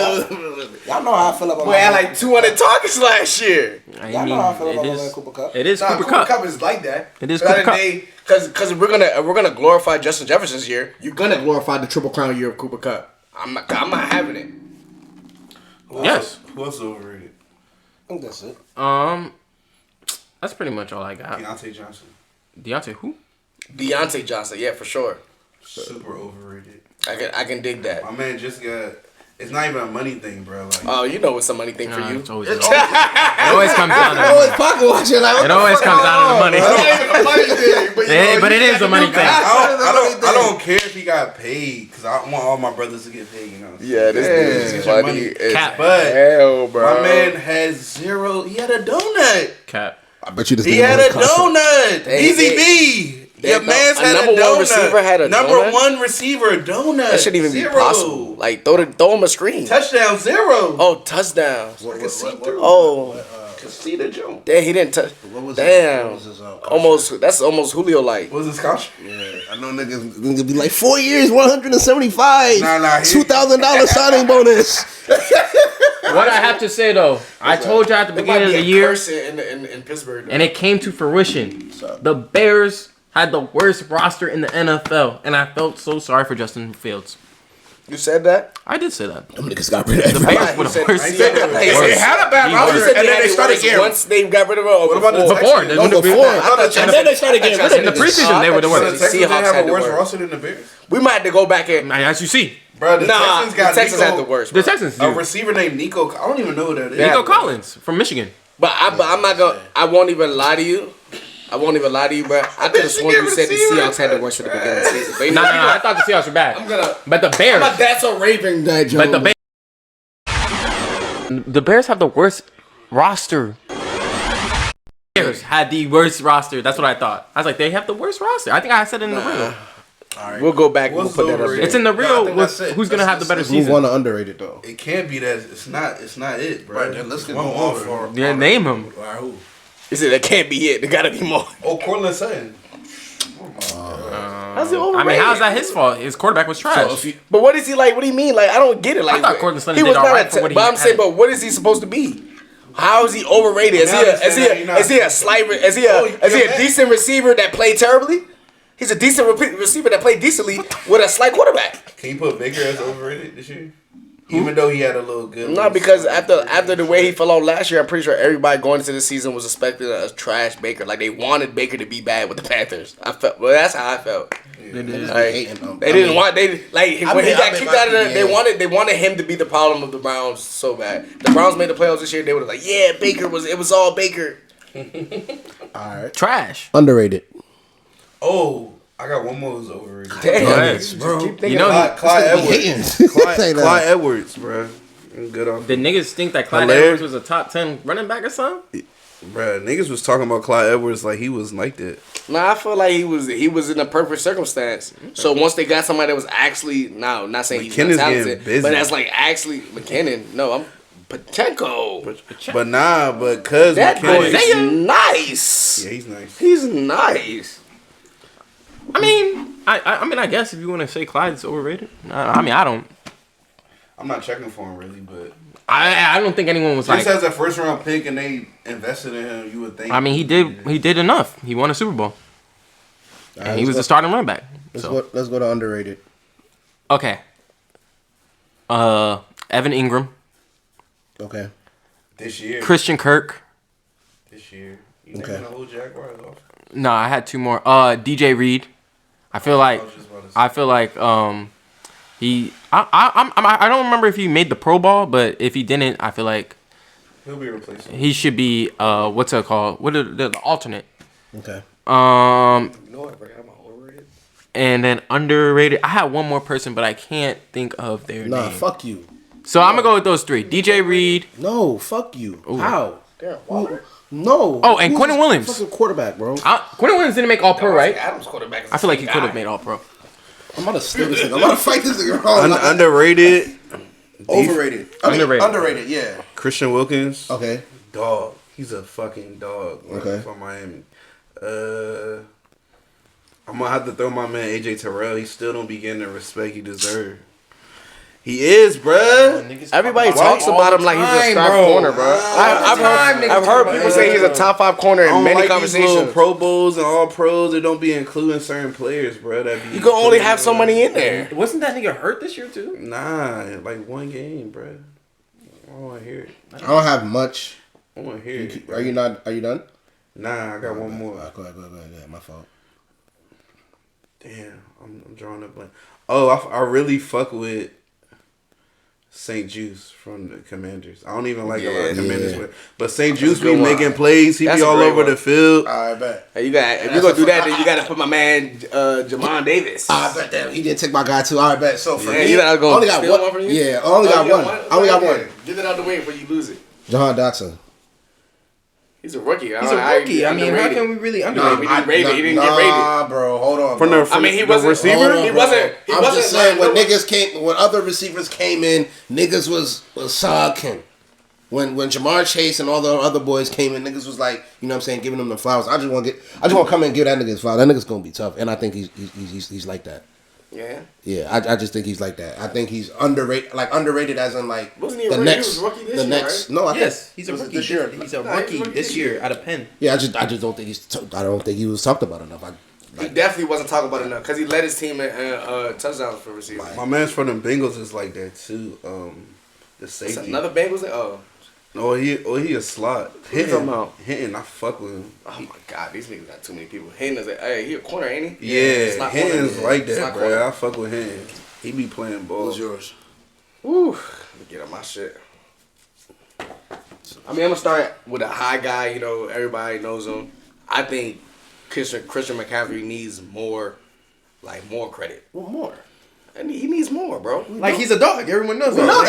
Y'all know how I feel about. Boy, had like 200 targets last year. Y'all know how I feel about Cooper Kupp. It is Cooper Kupp. Kupp is like that. It is Cooper Kupp. Because we're gonna glorify Justin Jefferson's year. You're gonna glorify the triple crown year of Cooper Kupp. I'm not having it. Yes. Who else overrated? I think that's it. That's pretty much all I got. Deontay Johnson. Deontay who? Deontay Johnson, yeah, for sure. Super overrated. I can dig that. My man just got. It's not even a money thing, bro. Like, oh, you know it's a money thing for you. It always comes down to always pocket watching. Like, it always comes down to the money. It's not even a money thing, but it is a money thing. I don't care if he got paid because I want all my brothers to get paid. You know. Yeah, this dude's money. But hell, bro. My man has 0. He had a donut. Cap. I bet you this. He had a donut. Easy B. Your man's had a donut. Receiver had a number donut? 1 receiver donut. That shouldn't even 0. be possible. Like throw him a screen. Touchdown 0. Oh, touchdowns. I can see through. Oh, can see the jump. damn, he didn't touch. Damn, that's almost Julio like. What was his contract? Yeah, I know niggas gonna be like 4 years, 175. Nah, $2,000 signing bonus. What I have to say though, I told you at the beginning of the year, in Pittsburgh, and it came to fruition. The Bears had the worst roster in the NFL, and I felt so sorry for Justin Fields. You said that? I did say that. Them niggas got rid of The everybody. Bears would have worse. They had a bad roster, and then they started getting. Once they got rid of it. What about the Before, Texans? No, before. And then they started getting rid of in the niggas. preseason they were the The worst. Texans didn't Seahawks have had a the worse worst. roster than the Bears. We might have to go back and. As you see, Bro, the Nah, Texans got the Texans Nico, had the worst. the Bro. Texans a do. receiver named Nico. I don't even know who that is. Nico Collins from Michigan. But I'm not gonna. I won't even lie to you. Bro. I could have sworn you said the Seahawks had the worst at the beginning of the season. No. I thought the Seahawks were bad. But the Bears. That's a raving that joke. But the Bears have the worst roster. Bears had the worst roster. That's what I thought. I was like, they have the worst roster. I think I said it in the reel. All right. We'll go back and we'll What's put that up. overrated? It's in the No, I reel think with that's it. who's gonna have the better Move season. on to underrated though. It can't be that. It's not it, bro. Right, then let's get one one more more. for. Yeah, name him. All right, who? Is it? That can't be it. There gotta be more. Oh, Cortland Sutton. How's it overrated? I mean, how's that his fault? His quarterback was trash. But what is he like? What do you mean? Like I don't get it. Like I thought Cortland Sutton he did was all not right a for what he But I'm had. saying, but what is he supposed to be? How is he overrated? Is he a slight? Is he a decent receiver that played terribly? He's a decent receiver that played decently with a slight quarterback. Can you put Baker as overrated this year? Even though he had a little good. No, because after the way he fell out last year, I'm pretty sure everybody going into the season was expecting a trash Baker. Like they wanted Baker to be bad with the Panthers. That's how I felt. They did. Like, they didn't want when he got kicked out of there. They wanted him to be the problem of the Browns so bad. The Browns made the playoffs this year. They were like, yeah, Baker was all Baker. All right. Trash. Underrated. Oh, I got one more who's overrated. Damn, bro. You know, Clyde Edwards. Say that. Clyde Edwards, bro. I'm good off. the niggas think that Clyde Hilarious. Edwards was a top 10 running back or something. Bro, niggas was talking about Clyde Edwards like he was like that. Nah, I feel like he was in a perfect circumstance. So once they got somebody that was actually not saying he's not McKinnon's talented, getting busy. but that's like actually McKinnon. No, I'm Pacheco. But nah, but cuz That boy McKinnon. is nice. Yeah, he's nice. He's nice. I mean, I guess if you want to say Clyde's overrated, I mean, I don't. I'm not checking for him really, but I don't think anyone was just like. as a first round pick and they invested in him, you would think. I mean, he did enough. He won a Super Bowl, and he was the starting running back. So Let's go to underrated. okay, Evan Ingram, Okay. this year. Christian Kirk. This year. You Okay. okay. The whole Jaguars off. No, I had two more. DJ Reed. I feel like he. I don't remember if he made the Pro Bowl, but if he didn't, I feel like He'll be replaced. he should be. What's it called? What are the alternate? Okay. You know what? I forgot about overrated. And then underrated. I had one more person, but I can't think of their Nah, name. fuck you. So I'm gonna go with those three: DJ Reed. No, fuck you. How? Darren Waller. No. Oh, and Who's Quentin the Williams. Fucking quarterback, bro. Quentin Williams didn't make All Pro, right? Adams quarterback. Is I feel like he the could have guy. made All Pro. I'm about to steal this nigga. I'm about to fight this nigga wrong. Underrated. Overrated. Underrated. Underrated, yeah. Christian Wilkins. Okay. Dog. He's a fucking dog. Okay. From Miami. I'm gonna have to throw my man AJ Terrell. He still don't be getting the respect he deserves. He is, bruh. Everybody talks about him like he's a star corner, bro. I've heard people say he's a top 5 corner I in don't many like these little conversations. Pro Bowls and All Pros that don't be including certain players, bro. That be You can only have so many in there. Wasn't that nigga hurt this year too? Nah, like one game, bro. I don't want to hear it. I don't have much. I want to hear it. Are you done? Nah, I got one more. Go ahead. Yeah, my fault. Damn, I'm drawing a blank. Oh, I really fuck with St. Juice from the Commanders. I don't even like a lot of Commanders, but St. Juice be making plays. He That's be a all great over one. the field. I bet. Hey, if you're gonna do that, then you gotta put my man Jamon Davis. I bet that he didn't take my guy too. I bet. So for Yeah, me, you not gonna I only got steal one. one from you? Yeah, I only got one. I only got one. Get it out the way before you lose it. Jahan Dotson. He's a rookie. He's a rookie. I mean, how can we really underrate? He didn't get rated. Nah, bro. Hold on. From bro. the I mean, he the wasn't. receiver. He wasn't. I'm just saying when other receivers came in, niggas was sucking. When Jamar Chase and all the other boys came in, niggas was like, you know what I'm saying, giving them the flowers. I just want to come in and give that nigga his flowers. That nigga's gonna be tough, and I think he's like that. Yeah. Yeah, I just think he's like that. I think he's underrated as in like Wasn't he a the rookie? next He was rookie this the year, next. right? No, I Yes, think he's a was it rookie. He's a Nah, rookie he's a rookie this year out of Penn. Yeah, I just don't think I don't think he was talked about enough. He definitely wasn't talking about it enough because he led his team in touchdowns for receivers. My man's from the Bengals is like that too. The safety. It's another Bengals. He a slot. Hitting, I fuck with him. Oh my god, these niggas got too many people. Hitting is he a corner, ain't he? Yeah, Hitting's like that, bro. I fuck with him. He be playing ball. What's yours? Woo, let me get on my shit. I mean, I'm gonna start with a high guy. You know, everybody knows him. I think Christian McCaffrey needs more credit. What more? And he needs more, bro. Like he's a dog. Everyone knows that. No.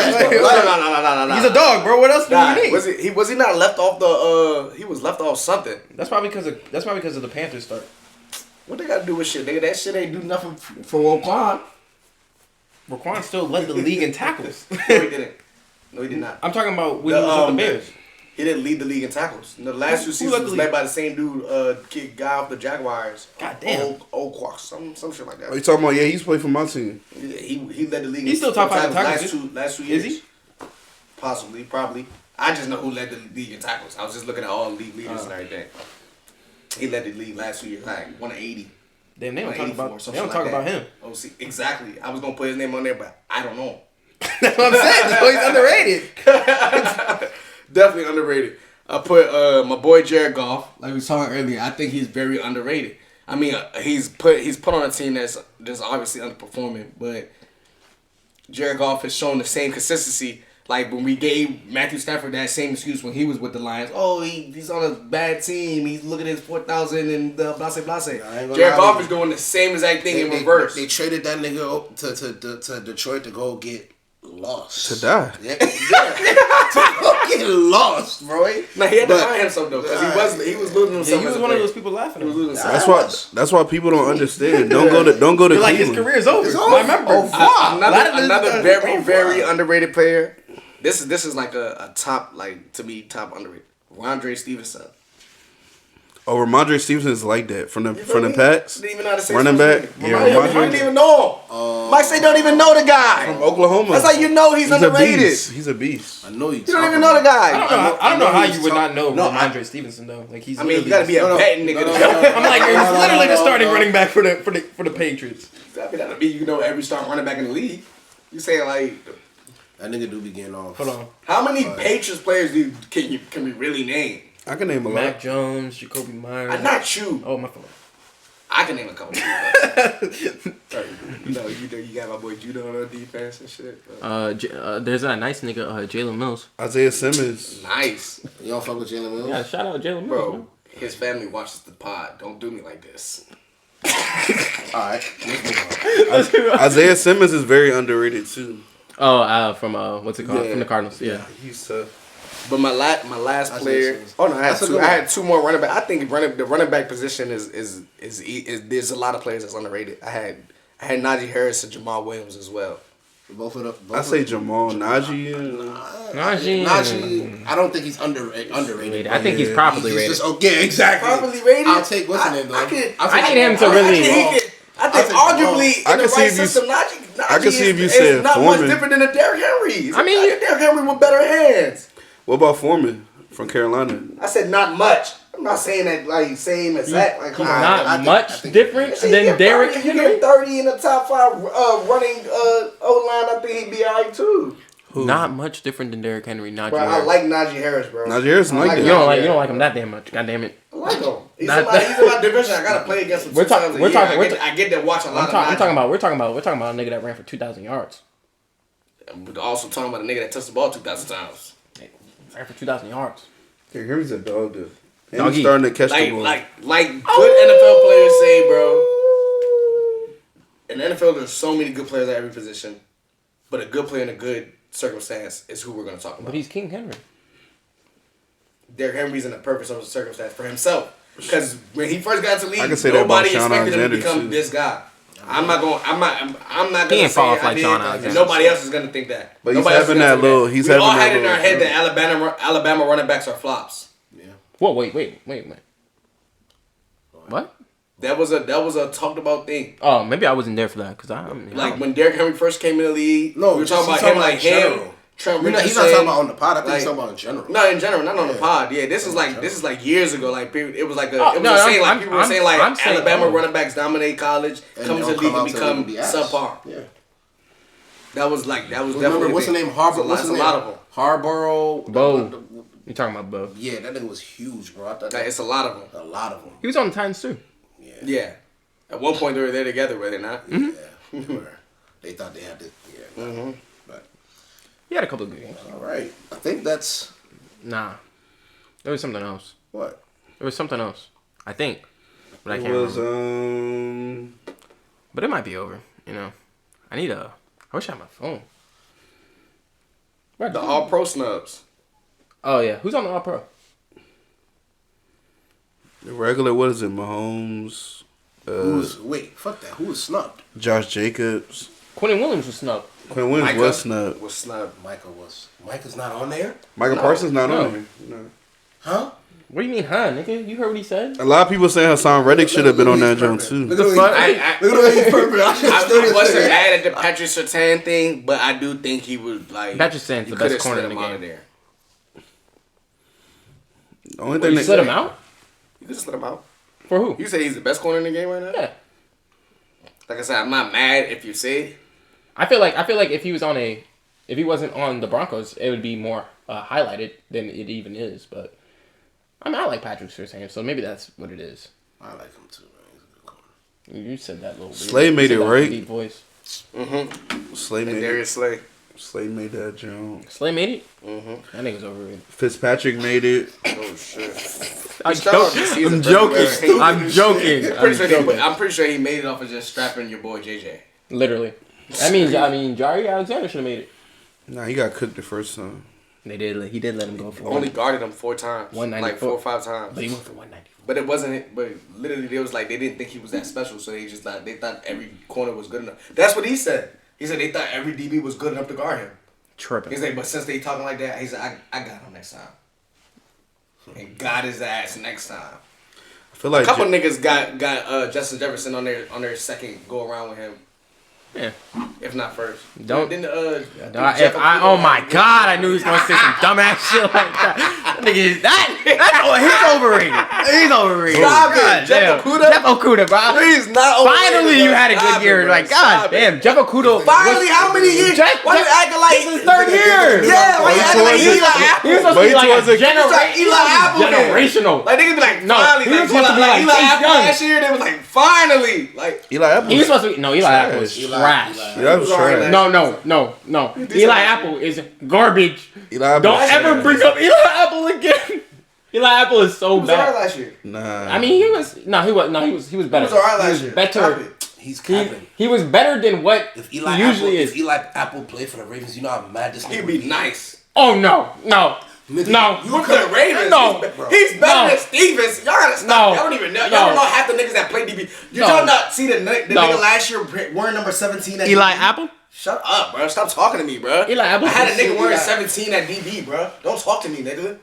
He's a dog, bro. What else do you need? Was he not left off the? He was left off something. That's probably because of the Panthers start. What they got to do with shit, nigga? That shit ain't do nothing for Roquan. Roquan still led the league in tackles. No, he didn't. No, he did not. I'm talking about when he was with the Bears. He didn't lead the league in tackles. The last 2 seasons was led by the same dude, guy off the Jaguars. God damn. Old Quark, some shit like that. Are you talking about? Yeah, he's played for my team. Yeah, he led the league. He's still top 5 in tackles. Last 2 years. Is he? Possibly, probably. I just know who led the league in tackles. I was just looking at all league leaders and everything. He led the league last 2 years, like 180. Damn, they don't talk about him. Oh, see, exactly. I was gonna put his name on there, but I don't know. That's what I'm saying. So he's underrated. Definitely underrated. I put my boy Jared Goff, like we was talking earlier. I think he's very underrated. I mean, he's put on a team that's just obviously underperforming, but Jared Goff has shown the same consistency. Like when we gave Matthew Stafford that same excuse when he was with the Lions. Oh, he's on a bad team. He's looking at his 4,000 and blase. Jared Goff is doing the same exact thing in reverse. They traded that nigga to Detroit to go get lost. To die. Yeah. To go get lost, bro. Now he had to find himself though, because he was losing himself. He was one of those people laughing. He was losing himself. That's why people don't understand. Don't go to Cleveland. Like his career is over. It's over. I remember. Another very, very underrated player. This is like a top, like to me, top underrated. Ramondre Stevenson. Oh, Ramondre Stevenson is like that from the Pats. Didn't even know how to say running back. Yeah, Ramondre didn't even know him. Mike say don't even know the guy from Oklahoma. That's how you know he's underrated. He's a beast. I know you. You don't even know the guy. I don't know how you would not know Ramondre Stevenson though. Like he's. I mean, you gotta be a betting nigga. I'm like, he's literally the starting running back for the Patriots. That mean you know every starting running back in the league. You saying like. That nigga do be getting off. Hold on. How many Patriots players can we really name? I can name a lot. Mac Jones, Jacoby Myers. Not you. Oh, my fault. I can name a couple. You got my boy Judo on defense and shit. There's that nice nigga, Jalen Mills. Isaiah Simmons. Nice. You don't fuck with Jalen Mills? Yeah, shout out Jalen Mills, bro. man. His family watches the pod. Don't do me like this. Alright. Isaiah Simmons is very underrated too. Oh, from what's it called? Yeah. From the Cardinals. Yeah. He's tough. But my last player. Oh no, I had two more running back. I think the running back position is there's a lot of players that's underrated. I had Najee Harris and Jamal Williams as well. Both of them. I say Jamal, Najee. Najee. I don't think he's underrated. I think he's properly rated. Okay, exactly. Properly rated. I'll take what's the name though. I need him to really. I think arguably in the right system, Najee is not much different than a Derrick Henry. I mean, Derrick Henry with better hands. What about Foreman from Carolina? I said not much. I'm not saying that like same exact. Like, not much different than Derrick Henry. You get 30 in the top 5 running O-line. I think he'd be alright too. Who? Not much different than Derrick Henry. Najee bro, Harris. I like Najee Harris, bro. Najee Harris, like that. You don't like him that damn much. God damn it. I like him. He's in my division. I gotta play against him. I get to watch a lot of Najee. We're talking about a nigga that ran for 2,000 yards. We're also talking about a nigga that touched the ball 2,000 times. Ran for 2,000 yards. Derrick Henry's a dog, dude. And he's starting to catch the ball. Like good NFL players say, bro. In the NFL, there's so many good players at every position, but a good player in a good circumstance is who we're going to talk about. But he's King Henry. Derrick Henry's in a perfect circumstance for himself. Because when he first got to the league, nobody expected him to become this guy. I'm not gonna he ain't say fall off like John Alexander. Nobody else is gonna think that. But he's having that little. We all had in our head that Alabama running backs are flops. Yeah. Whoa, wait. What? That was a talked about thing. Oh, maybe I wasn't there for that because when Derrick Henry first came in the league. No, we were talking about him like him. Trent He's not talking about on the pod. I think he's talking about in general. No, in general, not on the pod. Yeah, this is like years ago. Like it was like people were saying Alabama running backs dominate college, come to the league and become subpar. Yeah. That was definitely. What's the name? What's the name? Harborough. Bo. You talking about Bo? Yeah, that nigga was huge, bro. I thought it's a lot of them. A lot of them. He was on the Titans too. Yeah. At one point they were there together, were they not? Mm-hmm. Yeah. They thought they had to. Yeah. Mm-hmm. But he had a couple of good games. All right. I think that's. Nah. There was something else. What? There was something else. I think. But I can't remember. But it might be over. You know. I wish I had my phone. The All-Pro snubs. Oh, yeah. Who's on the All-Pro? The regular, what is it? Mahomes. Fuck that. Who was snubbed? Josh Jacobs. Quentin Williams was snubbed. Quentin Williams was snubbed. Micah's not on there? Micah Parsons not on there. No. Huh? What do you mean, huh, nigga? You heard what he said? A lot of people saying Hassan Reddick should have been on that joint too. Look at the way he's perfect. I wasn't mad at the Patrick Surtain thing, but I do think he was like Patrick Surtain's the best corner in the game. There. The only thing you slid him out? You could have slid him out. For who? You say he's the best corner in the game right now? Yeah. Like I said, I'm not mad if you say. I feel like if he wasn't on the Broncos, it would be more highlighted than it even is. But I like Patrick Surtain, so maybe that's what it is. I like him too, man. He's a good corner. You said that little. Slay made it right. Deep voice. Mm-hmm. Slay made Darius Slay. Slay made that jump. Slay made it? Mm-hmm. That nigga's overrated. Fitzpatrick made it. Oh, shit. I'm joking. I'm pretty sure he made it off of just strapping your boy JJ. Literally. I mean, Jari Alexander should have made it. Nah, he got cooked the first time. He did let him go for only guarded him 4 times. 194. Like 4 or 5 times. But he went for 194. But it wasn't. But literally, they was like they didn't think he was that special, so they thought every corner was good enough. That's what he said. He said they thought every DB was good enough to guard him. Tripping. He's like, but since they talking like that, he said I got him next time. And got his ass next time. I feel like a couple niggas got Justin Jefferson on their second go around with him. Yeah. If not first. Oh my God, I knew he was gonna say some dumbass shit like that. Nigga, he's overrated. He's overrated. Stop it, Jeff Okudah, bro. He's not overrated. Finally, you had a good year. Like, God damn, Jeff Okudah. Finally, how many years? Why you acting like it's his 3rd year? Yeah, why you acting like Eli Apple? He was supposed to be like Eli Apple. Generational. Like they could be like, finally. He was supposed to be like Eli Apple last year. They was like, finally. Like Eli Apple. He was supposed to be Eli Apple is trash. No. Eli Apple is garbage. Don't ever bring up Eli Apple again. Eli Apple is so bad. He was alright last year. Nah. I mean, he was better. He was alright last year. Better. He's capping. He was better than what if Eli he usually is. If Eli Apple played for the Ravens, you know how mad this nigga he'd be nice. Oh no. You for the Ravens? No. He's better than Stevens. Y'all gotta stop. Y'all don't even know. Y'all don't know half the niggas that play DB. You don't not see the nigga last year wearing number 17 at Eli DB? Apple? Shut up, bro. Stop talking to me, bro. Eli Apple. I had a nigga wearing 17 at DB, bro. Don't talk to me, nigga.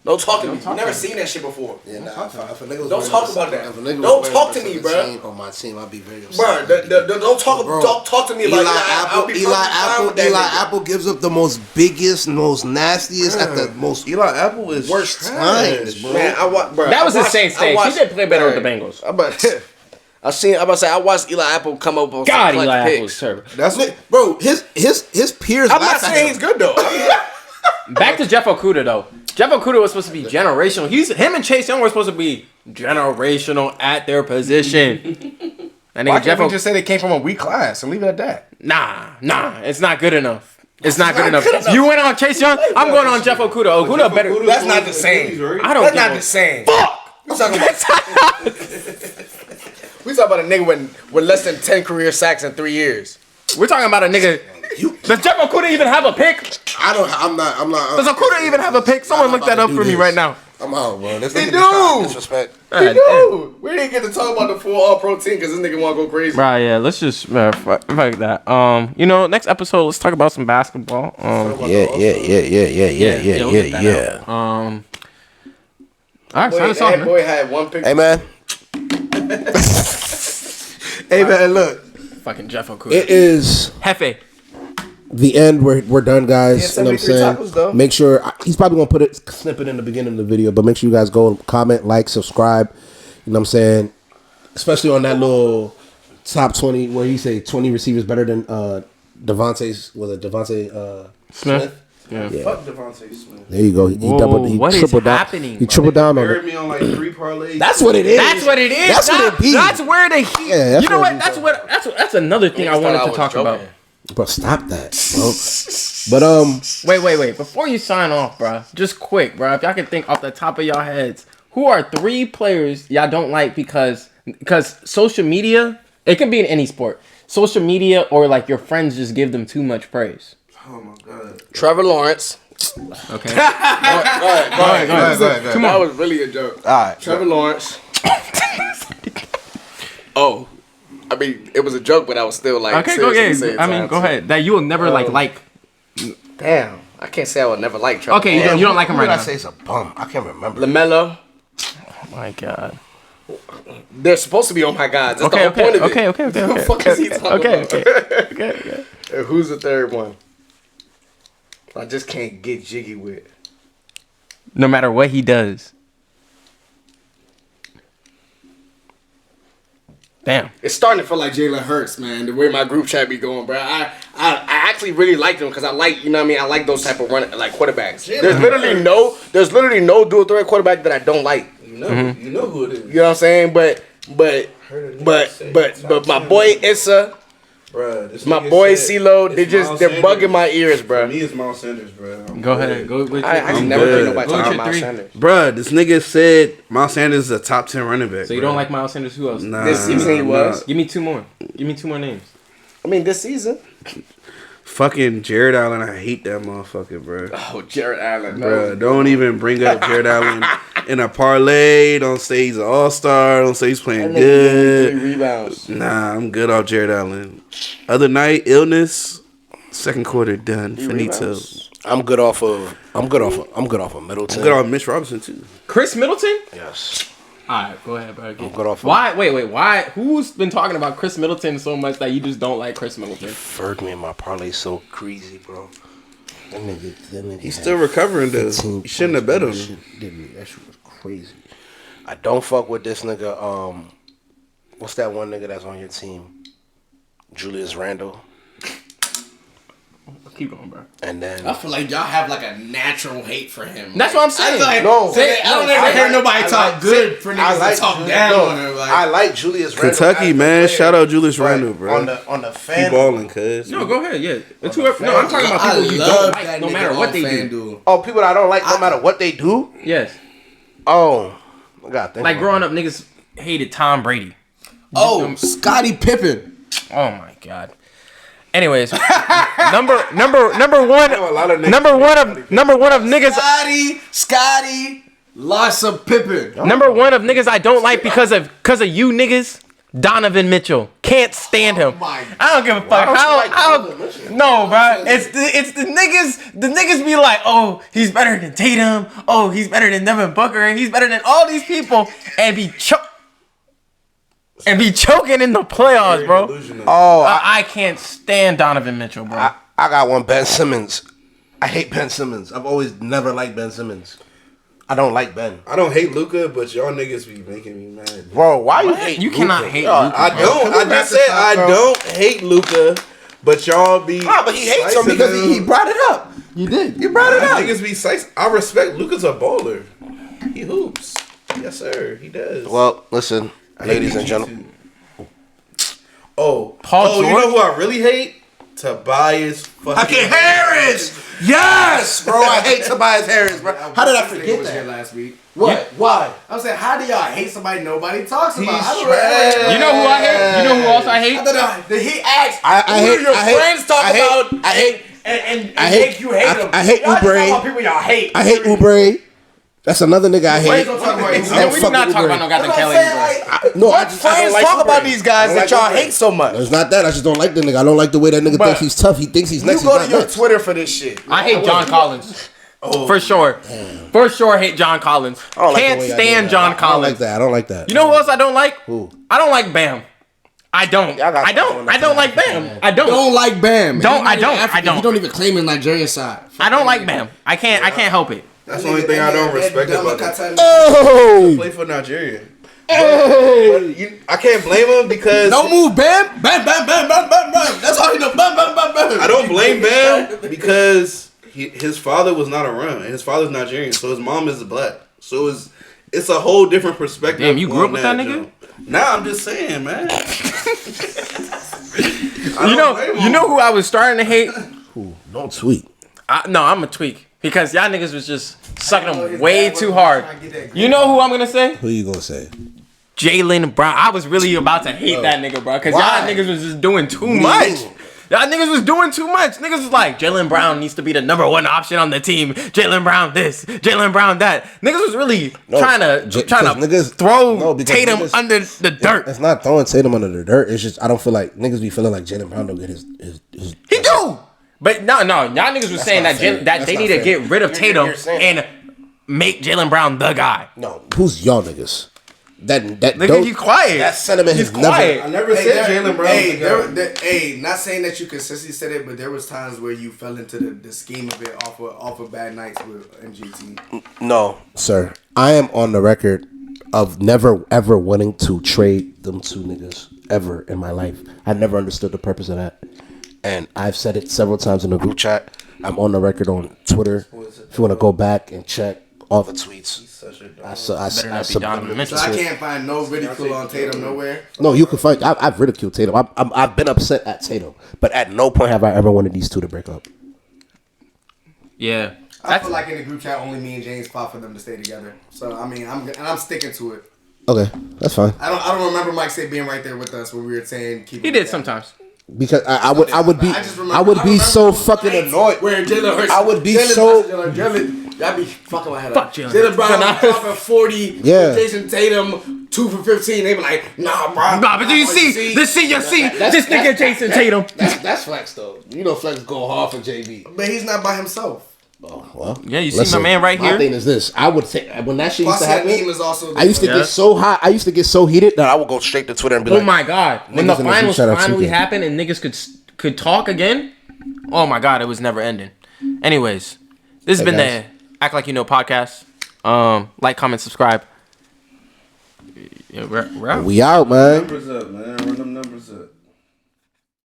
Don't talk to me. You never seen that shit before. Yeah, nah. If a nigga was don't talk about that. Don't talk to me, bro. On my team, I'd be very upset. Bro, don't talk to me about Eli Apple gives up the most biggest, most nastiest at the most. Eli Apple is worst times, bro. Man, that was the same stage. He did play better with the Bengals. I watched Eli Apple come up with God, Eli Apple is terrible. That's bro. His peers. I'm not saying he's good though. Back to Jeff Okudah though. Jeff Okudah was supposed to be generational. Him and Chase Young were supposed to be generational at their position. Why can't we just say they came from a weak class and leave it at that? Nah. It's not good enough. It's not good enough. You went on Chase Young. I'm going on Jeff Okudah. Okudah better. That's not the same. That's not the same. Fuck. We talking about a nigga with less than 10 career sacks in 3 years. We're talking about a nigga. Does Jeff Okudah even have a pick? I'm not. Does Okudah even have a pick? Someone look that up for me right now. I'm out, bro. He do. Disrespect. He do. We didn't get to talk about the full all-pro team because this nigga want to go crazy. Right, yeah. Let's just fuck that. Next episode, let's talk about some basketball. Yeah. All right, sign us off, man. Boy had one pick. Hey, man. Hey, man, look. Fucking Jeff Okudah. It is Hefe. the end. We're done, guys. You know what I'm saying? Tacos, though. Make sure he's probably gonna put a snippet in the beginning of the video, but make sure you guys go comment, like, subscribe. You know what I'm saying? Especially on that little top 20 where he say 20 receivers better than Devontae Smith. Yeah. Fuck Devontae Smith. There you go. He tripled down. Happening? He tripled down on Buried it. me on like 3 parlays. That's what it is. That's what it is. That's what it be. That's where the heat. Yeah, you know what? That's another thing I wanted to talk about. Bro, stop that, bro. But Wait. Before you sign off, bro, just quick, bro. If y'all can think off the top of y'all heads, who are 3 players y'all don't like because social media? It could be in any sport. Social media or like your friends just give them too much praise. Oh my god. Trevor Lawrence. Okay. Go ahead. That was really a joke. all right, Trevor Lawrence. Oh, I mean, it was a joke, but I was still like. Okay, go ahead. I mean, go ahead. That you will never like. Damn, I can't say I would never like Trevor. Okay, you don't like him right now. I say it's a bum. I can't remember. LaMelo. Oh my god. They're supposed to be on my guys. That's the whole point of it. Okay. What the fuck is he talking about? Okay. And who's the third one? I just can't get jiggy with. No matter what he does. Damn. It's starting to feel like Jalen Hurts, man. The way my group chat be going, bro. I actually really like them because I like, you know what I mean? I like those type of quarterbacks. There's literally no dual threat quarterback that I don't like. You know who it is. You know what I'm saying? But my boy Issa, bruh, my boy CeeLo, they're bugging my ears, bro. For me, it's Miles Sanders, bro. Go ahead. Go with I never heard nobody talk about Miles Sanders. Bruh, this nigga said Miles Sanders is a top 10 running back. So you don't like Miles Sanders? Who else? Nah, this season he was. Give me 2 more. Give me 2 more names. I mean, this season. Fucking Jared Allen, I hate that motherfucker, bro. Oh, Jared Allen. No. Bruh, don't even bring up Jared Allen in a parlay. Don't say he's an all-star. Don't say he's playing good. 3 rebounds. Nah, I'm good off Jared Allen. Other night, illness. Second quarter done. Finito. I'm good off of Middleton. I'm good off Mitch Robinson too. Chris Middleton? Yes. All right, go ahead, bro. I'm good off of Why? Wait. Why? Who's been talking about Chris Middleton so much that you just don't like Chris Middleton? Ferg me in my parlay so crazy, bro. That nigga He's still recovering though. You shouldn't have bet on him. That shit was crazy. I don't fuck with this nigga. What's that one nigga that's on your team? Julius Randle. Keep going, bro. And then I feel like y'all have like a natural hate for him. That's what I'm saying. I No. don't ever hear nobody talk good for niggas to talk down on him. Like, I like Julius Randle. Kentucky, man. Shout out Julius Randle, bro. On the fan. Keep balling, cuz. No, go ahead. Yeah. It's whoever. No, I'm talking about people you don't like, no matter what they do. Oh, people that I don't like, no matter what they do. Yes. Oh, I got that. Like growing up, niggas hated Tom Brady. oh, Scottie Pippen. Oh my god. Anyways, number one of niggas. Scotty, lots of Pippen. Number one of niggas I don't like because of you niggas. Donovan Mitchell, can't stand him. I don't give a fuck. I don't. No, bro. It's the niggas. The niggas be like, oh, he's better than Tatum. Oh, he's better than Devin Booker. He's better than all these people, and be choking in the playoffs, bro. Oh, I can't stand Donovan Mitchell, bro. I got one. Ben Simmons. I hate Ben Simmons. I've always never liked Ben Simmons. I don't like Ben. I don't hate Luka, but y'all niggas be making me mad. Bro, why you hate You Luka? cannot hate Luka. I don't. I just said I don't hate Luka, but y'all be. But he hates him because he brought it up. You did. You brought it up. Niggas be sliced. I respect Luka's a baller. He hoops. Yes, sir. He does. Well, listen, ladies and gentlemen. Oh, Paul you know who I really hate? Tobias fucking Harris. Yes, bro. I hate Tobias Harris, bro. How did I forget was here that? last week. What? Why? I'm saying, how do y'all hate somebody nobody talks about? He's I don't trash. know. You know who I hate? You know who else I hate? He asked, I who hate- do your I hate- friends talk I hate- about? I hate- and I hate- make you hate them. I hate Y'all just Oubre. talk about people y'all hate. I hate Oubre. That's another nigga I hate. Friends don't talk about you. No, we do not talk about no goddamn Kelly. No, I What just I don't friends like talk Oubre. about these guys I don't that like y'all Oubre. hate so much? It's not that. I just don't like the nigga. I don't like the way that nigga thinks he's tough. He thinks he's You next. go He's to not your next. Twitter for this shit. I hate John Collins. For sure. For sure hate John Collins. I don't like the Can't way I do stand that. John I don't Collins. like that. I don't like that. You know who else I don't like? Who? I don't like Bam. I don't like Bam. I don't like Bam. I don't. You don't even claim his Nigerian side. I don't like Bam. I can't help it. That's the only thing I don't respect about him. Oh, Play for Nigeria. I can't blame him because don't move Bam. Bam. That's all he know. Bam. I don't blame Bam because his father was not around. His father's Nigerian, so his mom is black. So it's a whole different perspective. Damn, you grew up with that nigga? Nah, I'm just saying, man. You know who I was starting to hate? Ooh, don't tweet. No, I'm a tweak because y'all niggas was just sucking them way too hard. You know who I'm gonna say? Who you gonna say? Jaylen Brown. I was really about to hate that nigga, bro, because y'all niggas was just doing too much. Y'all niggas was doing too much. Niggas was like, Jaylen Brown needs to be the number one option on the team. Jaylen Brown this, Jaylen Brown that. Niggas was really trying to throw Tatum under the dirt. It's not throwing Tatum under the dirt. It's just I don't feel like niggas be feeling like Jaylen Brown don't get his. He do. But no, y'all niggas was saying that they need to get rid of Tatum and make Jaylen Brown the guy. No, who's y'all niggas? That nigga, he's quiet. That sentiment he's has quiet. never. I never said Jaylen Not Brown. saying that you consistently said it, but there was times where you fell into the scheme of it off of bad nights with MGT. No, sir. I am on the record of never ever wanting to trade them two niggas ever in my life. I never understood the purpose of that, and I've said it several times in the group chat. I'm on the record on Twitter. If you want to go back and check all the tweets. So I can't find no ridicule on Tatum nowhere. No, you can find. I've ridiculed Tatum. I've been upset at Tatum, but at no point have I ever wanted these two to break up. Yeah, I feel like in the group chat, only me and James fought for them to stay together. So I mean, I'm sticking to it. Okay, that's fine. I don't remember Mike say being right there with us when we were saying keep. He did sometimes. Because I would be so fucking annoyed. Where Jalen Hurts, I would be so. Y'all be fucking my head up. Fuck Jalen Brown dropping 40. Yeah. Jason Tatum 2 for 15. They be like, nah, bro. Nah, but do you see? This nigga Jason Tatum. That's flex though. You know flex go hard for JB. But he's not by himself. Oh, well, yeah, you see my man right here. My thing is this: I would say when that shit used to happen, I used to get so hot. I used to get so heated that I would go straight to Twitter and be like, "Oh my god!" When the finals finally happened and niggas could talk again, oh my god, it was never ending. Anyways, this has been the Act Like You Know podcast. Like, comment, subscribe. Yeah, we're out. We out, man. Numbers up, man. Run them numbers up.